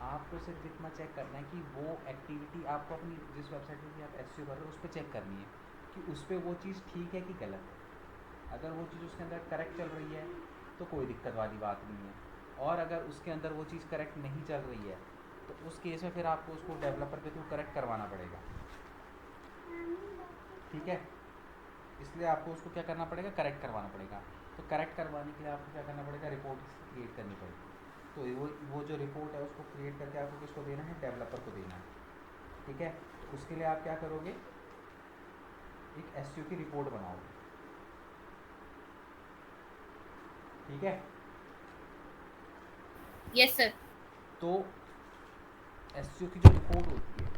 आपको सिर्फ इतना चेक करना है कि वो एक्टिविटी आपको अपनी जिस वेबसाइट में भी आप एसईओ कर रहे हो उस पर चेक करनी है कि उस पर वो चीज़ ठीक है कि गलत है। अगर वो चीज़ उसके अंदर करेक्ट चल रही है तो कोई दिक्कत वाली बात नहीं है, और अगर उसके अंदर वो चीज़ करेक्ट नहीं चल रही है तो उस केस में फिर आपको उसको डेवलपर के थ्रू करेक्ट करवाना पड़ेगा। ठीक है, इसलिए आपको उसको क्या करना पड़ेगा, करेक्ट करवाना पड़ेगा। तो करेक्ट करवाने के लिए आपको क्या करना पड़ेगा, रिपोर्ट क्रिएट करनी पड़ेगी। तो वो जो रिपोर्ट है उसको क्रिएट करके आपको किसको देना है, डेवलपर को देना है। ठीक है, तो उसके लिए आप क्या करोगे, एक एसईओ की रिपोर्ट बनाओगे। ठीक है, यस सर। तो एसईओ की जो रिपोर्ट होती है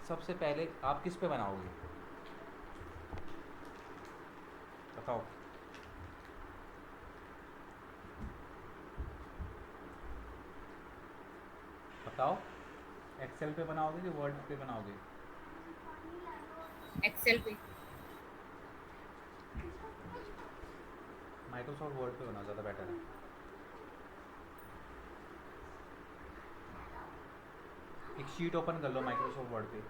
सबसे पहले आप किस पे बनाओगे, बताओ। बताओ, एक्सेल पे बनाओगे कि वर्ड पे बनाओगे। एक्सेल पे। माइक्रोसॉफ्ट वर्ड पे बनाओ, ज़्यादा बेटर है। एक शीट ओपन कर लो माइक्रोसॉफ्ट वर्ड पे।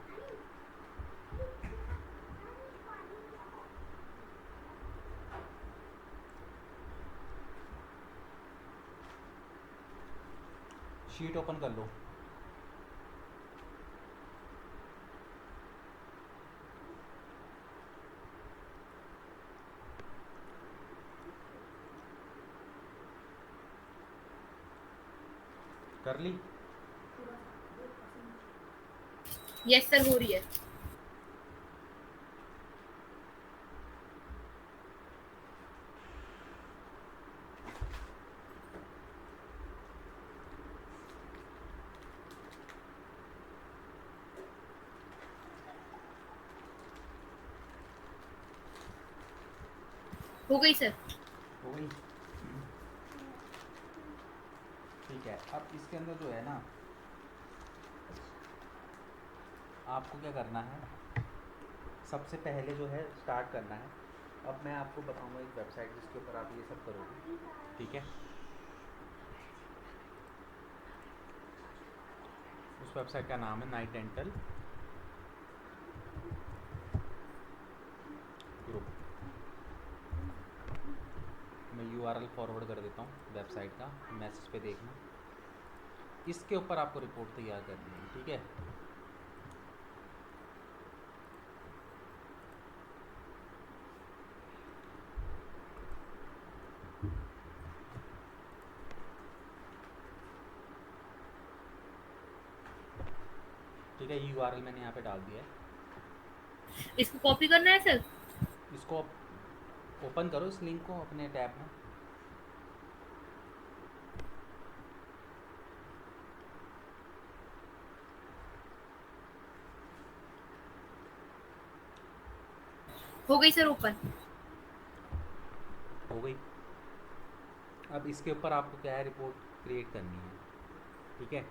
शीट ओपन कर लो। कर ली। यस सर, हो रही है। हो गई सर। हो गई। ठीक है, अब इसके अंदर जो है ना, आपको क्या करना है, सबसे पहले जो है स्टार्ट करना है। अब मैं आपको बताऊंगा एक वेबसाइट जिसके ऊपर आप ये सब करोगे। ठीक है, उस वेबसाइट का नाम है नाइट डेंटल ग्रुप। मैं यूआरएल फॉरवर्ड कर देता हूँ वेबसाइट का, मैसेज पे देखना। इसके ऊपर आपको रिपोर्ट तैयार करनी है। ठीक है, ठीक है, यूआरएल मैंने यहाँ पे डाल दिया है। इसको कॉपी करना है सर। इसको ओपन करो, इस लिंक को अपने टैब में। हो गई सर ओपन। हो गई। अब इसके ऊपर आपको क्या है, रिपोर्ट क्रिएट करनी है। ठीक है,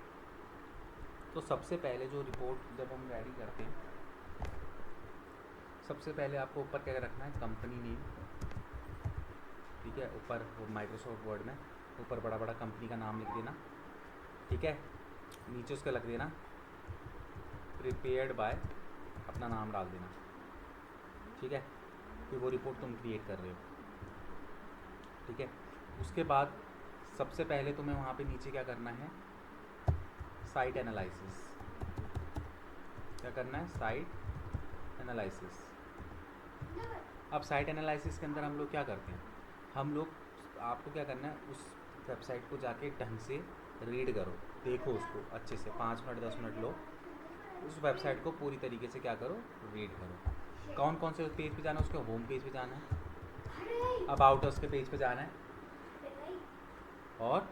तो सबसे पहले जो रिपोर्ट जब हम रेडी करते हैं, सबसे पहले आपको ऊपर क्या रखना है, कंपनी नेम। ठीक है, ऊपर वो माइक्रोसॉफ्ट वर्ड में ऊपर बड़ा बड़ा कंपनी का नाम लिख देना। ठीक है, नीचे उसका लग देना प्रिपेयर्ड बाय, अपना नाम डाल देना। ठीक है, कि वो रिपोर्ट तुम क्रिएट कर रहे हो। ठीक है। उसके बाद सबसे पहले तुम्हें वहाँ पे नीचे क्या करना है, साइट एनालिसिस। क्या करना है, साइट एनालिसिस। अब साइट एनालिसिस के अंदर हम लोग क्या करते हैं, हम लोग, आपको क्या करना है, उस वेबसाइट को जाके ढंग से रीड करो, देखो उसको अच्छे से, 5 मिनट 10 मिनट लो, उस वेबसाइट को पूरी तरीके से क्या करो, रीड करो। कौन कौन से पेज पे जाना है, उसके होम पेज पे जाना है, अबाउट अस के पेज पे जाना है, और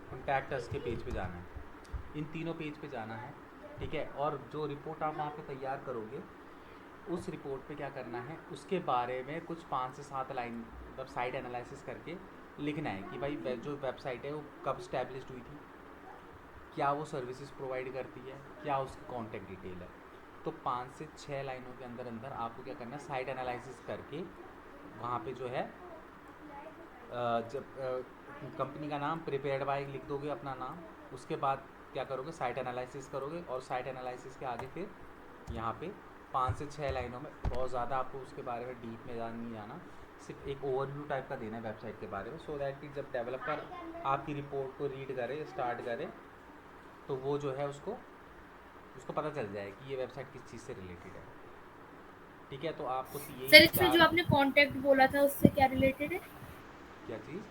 कॉन्टैक्ट अस के पेज पे जाना है। इन तीनों पेज पे जाना है, ठीक है। और जो रिपोर्ट आप वहाँ पे तैयार करोगे, उस रिपोर्ट पे क्या करना है, उसके बारे में कुछ 5 से 7 लाइन मतलब साइट एनालिसिस करके लिखना है कि भाई जो वेबसाइट है वो कब स्टैब्लिश्ड हुई थी, क्या वो सर्विसेज प्रोवाइड करती है, क्या उसकी कॉन्टैक्ट डिटेल है। तो 5 से 6 लाइनों के अंदर अंदर आपको क्या करना है, साइट एनालिसिस करके वहाँ पे जो है जब कंपनी का नाम प्रिपेयर्ड बाय लिख दोगे अपना नाम, उसके बाद क्या करोगे, साइट एनालिसिस करोगे, और साइट एनालिसिस के आगे फिर यहाँ पे 5 से 6 लाइनों में, बहुत ज़्यादा आपको उसके बारे में डीप में नहीं जाना, सिर्फ एक ओवरव्यू टाइप का देना है वेबसाइट के बारे में, सो दैट कि जब डेवलपर आपकी रिपोर्ट को रीड करे, स्टार्ट करे, तो वो जो है उसको उसको पता चल जाए कि ये वेबसाइट किस चीज़ से रिलेटेड है। ठीक है, तो आपको यही सर इसमें जो 4। आपने कॉन्टेक्ट बोला था उससे क्या रिलेटेड है? क्या चीज़?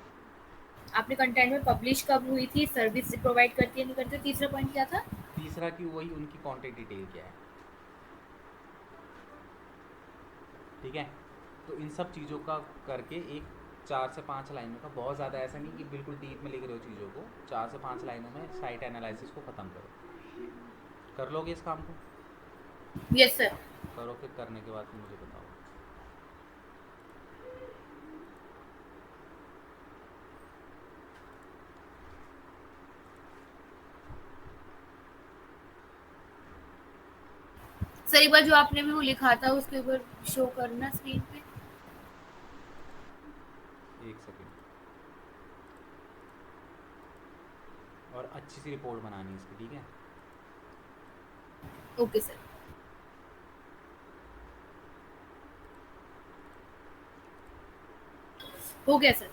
आपने कंटेंट में पब्लिश कब हुई थी, सर्विस प्रोवाइड करती है नहीं करती, तीसरा पॉइंट क्या था? तीसरा कि वही उनकी कॉन्टैक्ट डिटेल क्या है। ठीक है, तो इन सब चीज़ों का करके एक 4 से 5 लाइनों का, बहुत ज़्यादा ऐसा नहीं कि बिल्कुल डीप में लिख रहे हो चीज़ों को, 4 से 5 लाइनों में साइट एनालिसिस को ख़त्म करो। कर लोगे इस काम को? Yes sir. करो, फिर करने के बाद फिर मुझे बताओ। सर एक बार जो आपने भी वो लिखा था उसके ऊपर शो करना स्क्रीन पे। एक सेकेंड, और अच्छी सी रिपोर्ट बनानी है इसकी, ठीक है। Okay sir. हो गया सर।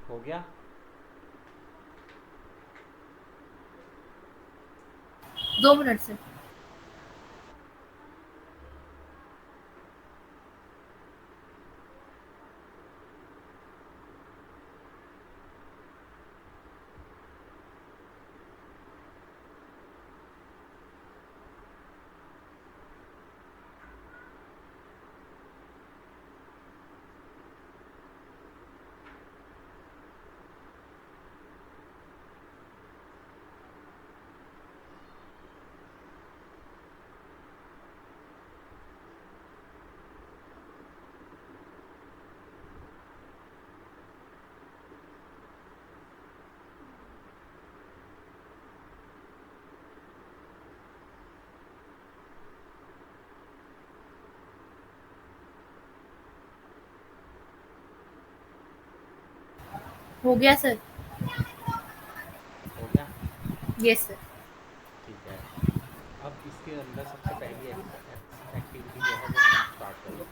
हो गया? 2 मिनट से। हो गया सर। हो गया? Yes sir. ठीक है। अब इसके अंदर सबसे पहली एक्टिविटी जो है वो हम स्टार्ट करेंगे।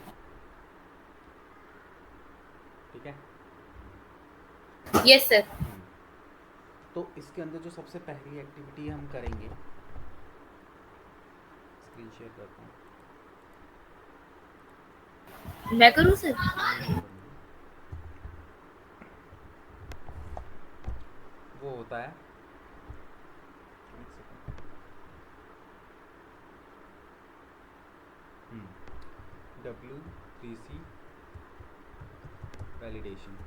ठीक है? Yes sir. हम्म। तो इसके अंदर जो सबसे पहली एक्टिविटी हम करेंगे, स्क्रीन शेयर करता हूँ। मैं करूँ सर? नहीं नहीं करूँगी। वो होता है, एक सेकेंड। W3C वैलिडेशन,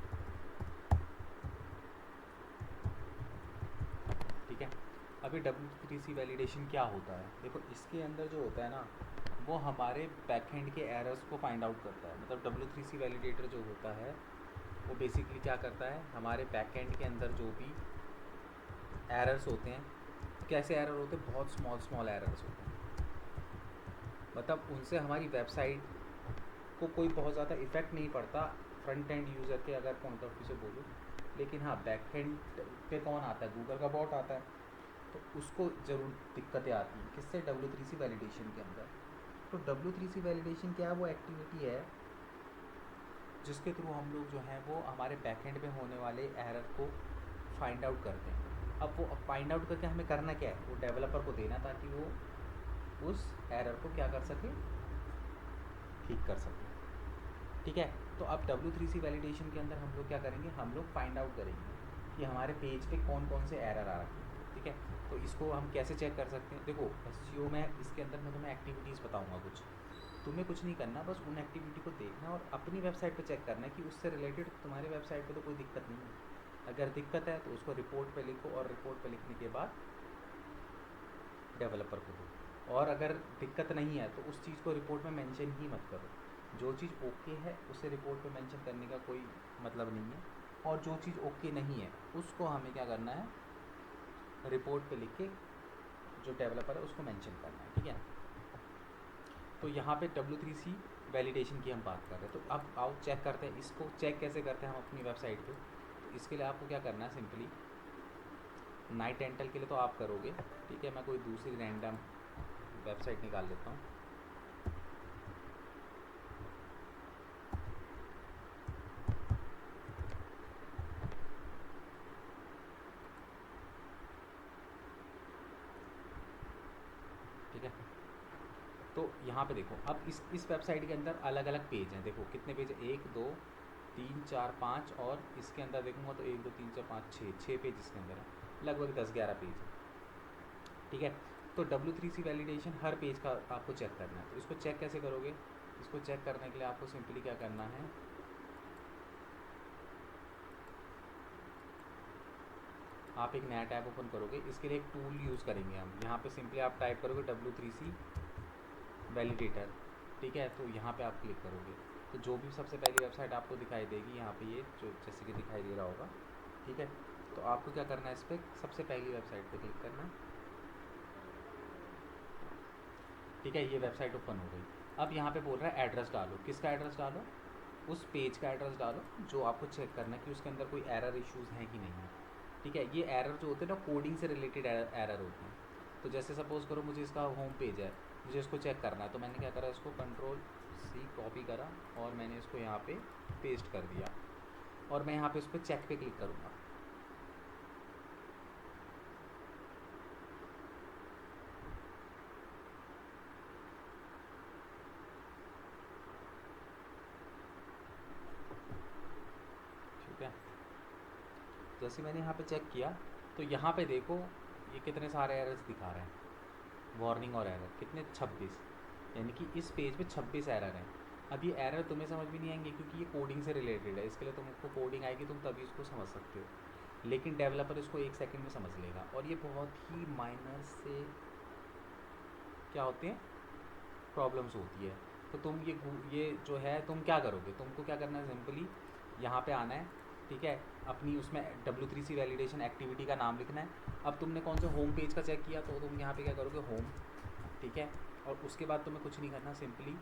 ठीक है। अभी W3C वैलिडेशन क्या होता है, देखो इसके अंदर जो होता है ना, वो हमारे बैकएंड के एरर्स को फाइंड आउट करता है। मतलब W3C वैलिडेटर जो होता है वो बेसिकली क्या करता है, हमारे बैकएंड के अंदर जो भी एरर्स होते हैं, कैसे एरर होते हैं, बहुत स्मॉल स्मॉल एरर्स होते हैं। मतलब उनसे हमारी वेबसाइट को कोई बहुत ज़्यादा इफेक्ट नहीं पड़ता फ्रंट एंड यूज़र के अगर पॉइंट ऑफ व्यू से बोलूँ, लेकिन हाँ बैक एंड पे कौन आता है, गूगल का बॉट आता है, तो उसको ज़रूर दिक्कतें आती हैं। किससे? W3C वैलिडेशन के अंदर। तो W3C वैलिडेशन क्या है, वो एक्टिविटी है जिसके थ्रू हम लोग जो हैं वो हमारे बैकएंड में होने वाले एरर को फाइंड आउट करते हैं। अब वो फाइंड आउट करके हमें करना क्या है, वो डेवलपर को देना ताकि वो उस एरर को क्या कर सके, ठीक कर सके, ठीक है। तो अब W3C वैलिडेशन के अंदर हम लोग क्या करेंगे, हम लोग फाइंड आउट करेंगे कि हमारे पेज पे कौन कौन से एरर आ रखे हैं, ठीक है। तो इसको हम कैसे चेक कर सकते हैं, देखो SEO में इसके अंदर मैं तुम्हें एक्टिविटीज़ बताऊंगा कुछ, तुम्हें कुछ नहीं करना, बस उन एक्टिविटी को देखना और अपनी वेबसाइट पे चेक करना है कि उससे रिलेटेड तुम्हारी वेबसाइट पे तो कोई दिक्कत नहीं है। अगर दिक्कत है तो उसको रिपोर्ट पे लिखो और रिपोर्ट पे लिखने के बाद डेवलपर को दो। और अगर दिक्कत नहीं है तो उस चीज़ को रिपोर्ट में मेंशन ही मत करो। जो चीज़ ओके है उसे रिपोर्ट पे मेंशन करने का कोई मतलब नहीं है, और जो चीज़ ओके नहीं है उसको हमें क्या करना है, रिपोर्ट पे लिख के जो डेवलपर है उसको मेंशन करना है, ठीक है। तो यहाँ पे W3C वैलिडेशन की हम बात कर रहे हैं। तो अब आओ चेक करते हैं, इसको चेक कैसे करते हैं हम अपनी वेबसाइट पे। तो इसके लिए आपको क्या करना है, सिंपली नाइट एंटल के लिए तो आप करोगे, ठीक है। मैं कोई दूसरी रैंडम वेबसाइट निकाल लेता हूँ। ठीक है, तो यहाँ पे देखो अब इस वेबसाइट के अंदर अलग अलग पेज हैं। देखो कितने पेज हैं, 1 2 3 4 5, और इसके अंदर देखूँगा तो 1 2 3 4 5 6 पेज इसके अंदर है, लगभग 10-11 पेज है, ठीक है। तो W3C वैलिडेशन हर पेज का आपको चेक करना है। तो इसको चेक कैसे करोगे, इसको चेक करने के लिए आपको सिंपली क्या करना है, आप एक नया टैब ओपन करोगे। इसके लिए एक टूल यूज़ करेंगे हम। यहाँ पे सिंपली आप टाइप करोगे W3C वैलिडेटर, ठीक है। तो यहाँ पे आप क्लिक करोगे तो जो भी सबसे पहली वेबसाइट आपको दिखाई देगी यहाँ पे, ये जो जैसे कि दिखाई दे रहा होगा, ठीक है। तो आपको क्या करना है, इस पर सबसे पहली वेबसाइट पे क्लिक करना है, ठीक है। ये वेबसाइट ओपन हो गई। अब यहाँ पे बोल रहा है एड्रेस डालो। किसका एड्रेस डालो, उस पेज का एड्रेस डालो जो आपको चेक करना है कि उसके अंदर कोई एरर इश्यूज़ हैं कि नहीं है, ठीक है। ये एरर जो होते हैं ना, कोडिंग से रिलेटेड एरर होते हैं। तो जैसे सपोज़ करो मुझे इसका होम पेज है, मुझे इसको चेक करना है, तो मैंने क्या करा, इसको Ctrl+C कॉपी करा और मैंने इसको यहाँ पे पेस्ट कर दिया, और मैं यहाँ पे इस पर चेक पे क्लिक करूँगा। ठीक है, जैसे मैंने यहाँ पे चेक किया तो यहाँ पे देखो ये कितने सारे एरर्स दिखा रहे हैं, वार्निंग और एरर कितने, 26, यानी कि इस पेज पे 26 एरर हैं। अब ये एरर तुम्हें समझ में नहीं आएंगे क्योंकि ये कोडिंग से रिलेटेड है, इसके लिए तुमको कोडिंग आएगी, तुम तभी इसको समझ सकते हो, लेकिन डेवलपर इसको 1 सेकंड में समझ लेगा। और ये बहुत ही माइनर से क्या होते हैं, प्रॉब्लम्स होती है। तो तुम ये जो है तुम क्या करोगे, तुमको क्या करना है, सिंपली यहाँ पे आना है, ठीक है। अपनी उसमें W3C वैलिडेशन एक्टिविटी का नाम लिखना है। अब तुमने कौन से होम पेज का चेक किया, तो तुम यहाँ पे क्या करोगे, होम, ठीक है। और उसके बाद तुम्हें कुछ नहीं करना, सिंपली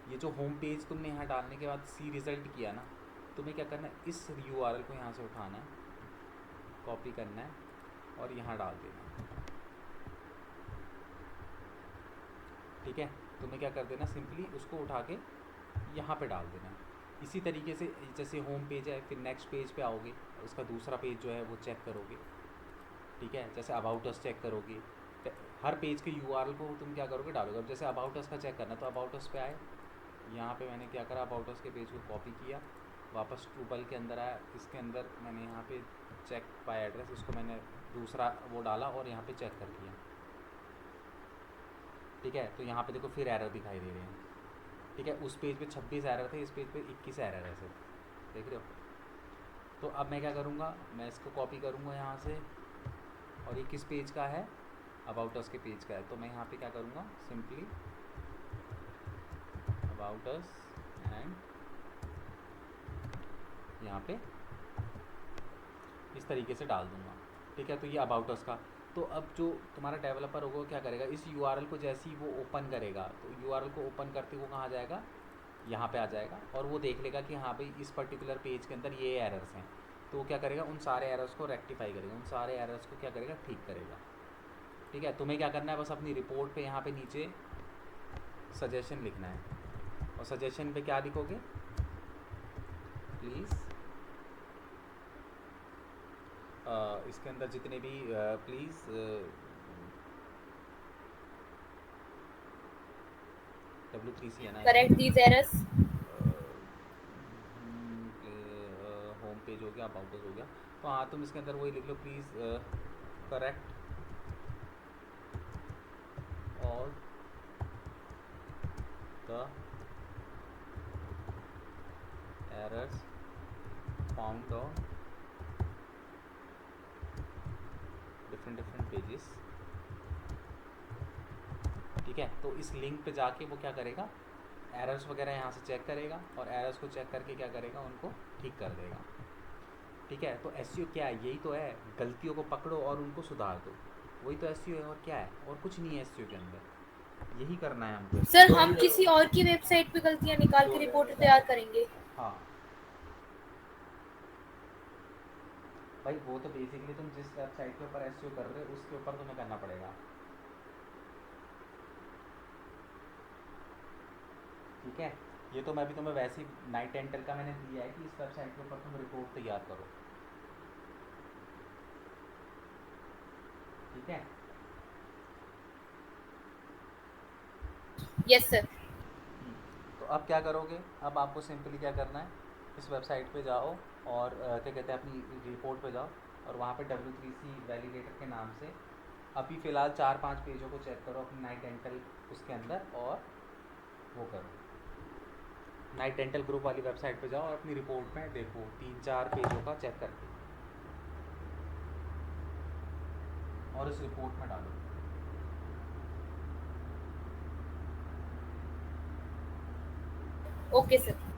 ये जो होम पेज तुमने यहाँ डालने के बाद सी रिज़ल्ट किया ना, तुम्हें क्या करना है, इस URL को यहाँ से उठाना है, कॉपी करना है और यहाँ डाल देना, ठीक है। तुम्हें क्या कर देना, सिंपली उसको उठा के यहाँ पे डाल देना। इसी तरीके से जैसे होम पेज है, फिर नेक्स्ट पेज पे आओगे, उसका दूसरा पेज जो है वो चेक करोगे, ठीक है। जैसे अबाउट अस चेक करोगे, हर पेज के URL को तुम क्या करोगे, डालोगे। अब जैसे अबाउट अस का चेक करना, तो अबाउट अस पे आए, यहाँ पे मैंने क्या करा, अबाउट अस के पेज को कॉपी किया, वापस ट्रूबल के अंदर आया, इसके अंदर मैंने यहाँ पे चेक बाय एड्रेस, इसको मैंने दूसरा वो डाला और यहाँ पे चेक कर लिया। ठीक है, तो यहाँ पे देखो फिर एरर दिखाई दे रहे हैं। ठीक है, उस पेज पे 26 एरर थे, इस पेज पे 21 एरर है सिर्फ, देख रहे हो। तो अब मैं क्या करूँगा, मैं इसको कॉपी करूँगा यहाँ से, और ये किस पेज का है, अबाउट अस के पेज का है। तो मैं यहाँ पे क्या करूँगा, सिंपली अबाउट अस एंड यहाँ पे इस तरीके से डाल दूँगा। ठीक है, तो ये अबाउट अस का। तो अब जो तुम्हारा डेवलपर होगा क्या करेगा, इस यूआरएल को जैसे ही वो ओपन करेगा, तो यूआरएल को ओपन करते वो कहाँ जाएगा, यहाँ पे आ जाएगा, और वो देख लेगा कि हाँ भाई इस पर्टिकुलर पेज के अंदर ये एरर्स हैं। तो वो क्या करेगा, उन सारे एरर्स को रेक्टिफाई करेगा, उन सारे एरर्स को क्या करेगा, ठीक करेगा। ठीक है, तुम्हें क्या करना है, बस अपनी रिपोर्ट पे यहाँ पे नीचे सजेशन लिखना है, और सजेशन पे क्या लिखोगे, प्लीज़ इसके अंदर जितने भी प्लीज़ W3C है ना, correct these errors. Home page हो गया, अबाउट अस हो गया, तो हाँ तुम इसके अंदर वही लिख लो, please correct all the errors found on different pages. ठीक है, तो इस लिंक पे जाके वो क्या करेगा, एरर्स वगैरह यहाँ से चेक करेगा, और एरर्स को चेक करके क्या करेगा, उनको ठीक कर देगा। ठीक है, तो एसईओ क्या है, यही तो है, गलतियों को पकड़ो और उनको सुधार दो, वही तो एसईओ है, और क्या है, और कुछ नहीं है एसईओ के अंदर, यही करना है हमको। सर हम किसी और की वेबसाइट पे गलतियां निकाल के रिपोर्ट तैयार करेंगे। हाँ भाई, वो तो बेसिकली तुम जिस वेबसाइट के ऊपर एसईओ कर रहे हो उसके ऊपर तुम्हें करना पड़ेगा। ठीक है, ये तो मैं भी तुम्हें वैसे ही नाइट एंटल का मैंने दिया है कि इस वेबसाइट के ऊपर तुम रिपोर्ट तैयार करो। ठीक है, यस सर। तो अब क्या करोगे, अब आपको सिंपली क्या करना है, इस वेबसाइट पे जाओ और क्या कहते हैं, अपनी रिपोर्ट पे जाओ, और वहाँ पे W3C वैलिडेटर के नाम से अभी फ़िलहाल 4-5 पेजों को चेक करो अपनी नाइट एंटल उसके अंदर, और वो करो, नाइट एंटल ग्रुप वाली वेबसाइट पे जाओ और अपनी रिपोर्ट में देखो 3-4 पेजों का चेक करके, और इस रिपोर्ट में डालो। Okay sir.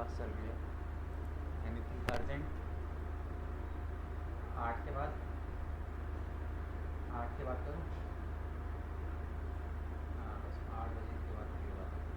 क्लास चल रही है। Anything urgent? 8 के बाद, 8 के बाद करूँ? हाँ बस 8 बजे के बाद फ्री हो जाता हूँ।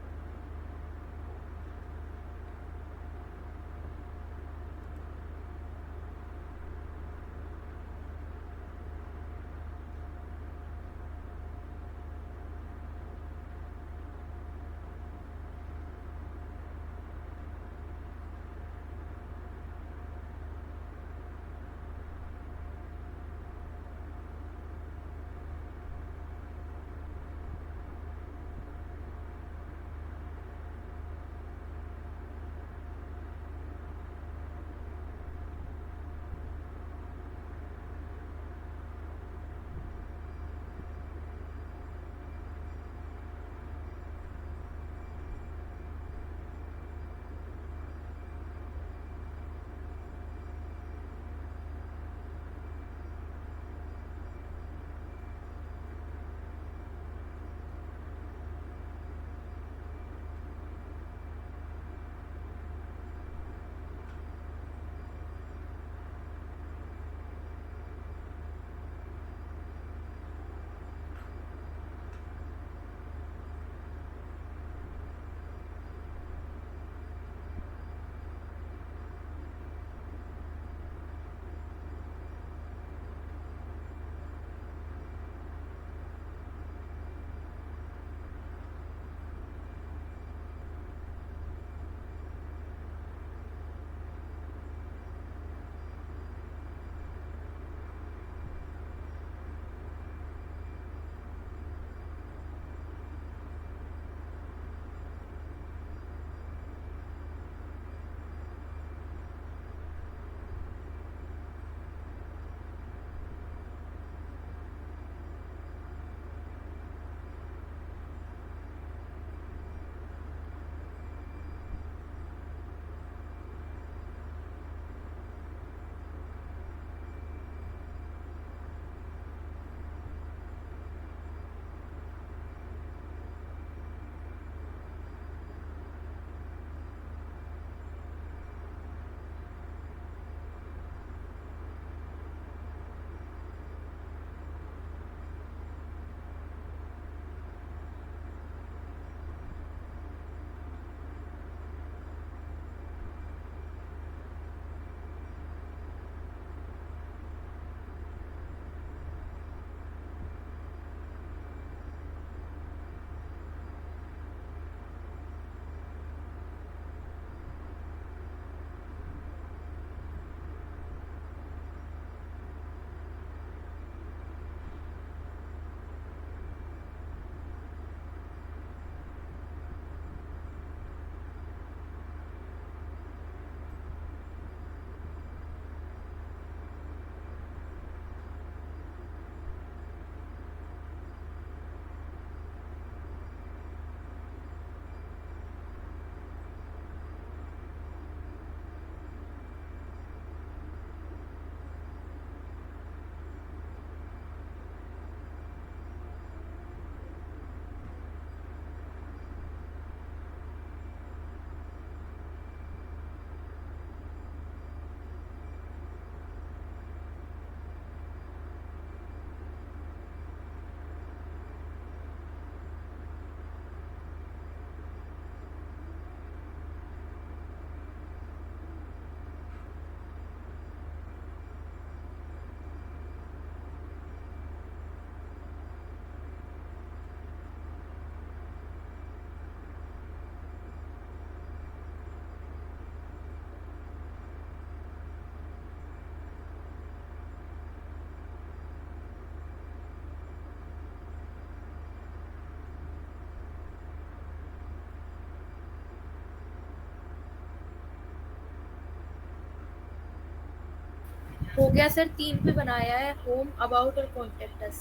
हो गया सर, 3 पे बनाया है, होम, अबाउट और कॉन्टेक्ट अस।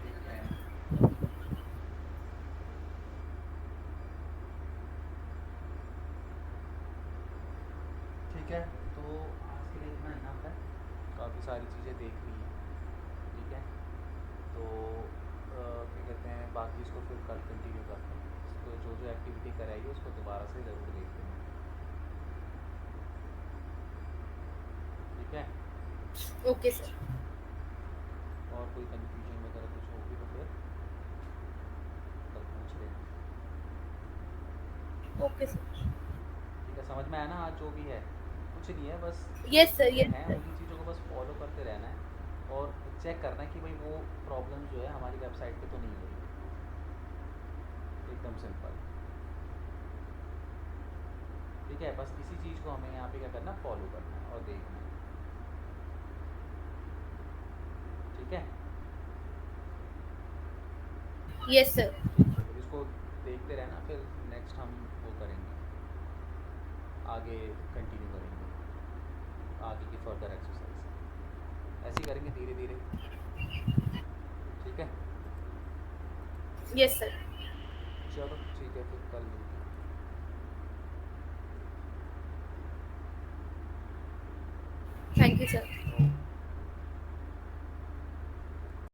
ठीक है। ठीक है, तो आज के लिए इतना इनफ है। काफ़ी सारी चीज़ें देख ली हैं। ठीक है, तो क्या कहते हैं, बाकी इसको फिर कल कंटिन्यू करते हैं। इसको जो जो एक्टिविटी कराई है उसको दोबारा से ज़रूर देख लेना, ठीक है। Okay sir. और कोई कन्फ्यूजन वगैरह कुछ होगी तो फिर कल पूछ लेना, ओके सर। ठीक है। समझ में आया ना आज जो भी है, कुछ नहीं है, बस जो यस सर, चीज़ें यस हैं सर। उन्हीं चीज़ों को बस फॉलो करते रहना है, और चेक करना है कि भाई वो प्रॉब्लम जो है हमारी वेबसाइट पे तो नहीं हो रही है, एकदम सिंपल, ठीक है। बस इसी चीज़ को हमें यहाँ पे क्या करना है, फॉलो करना है और देखना है, ठीक है। Yes sir. ठीक है, फिर इसको देखते रहना, फिर नेक्स्ट हम वो करेंगे, आगे कंटिन्यू करेंगे, आगे की फर्दर एक्सरसाइज ऐसे ही करेंगे धीरे धीरे, ठीक है। Yes sir. चलो ठीक है, फिर कल मिलते हैं। Thank you sir.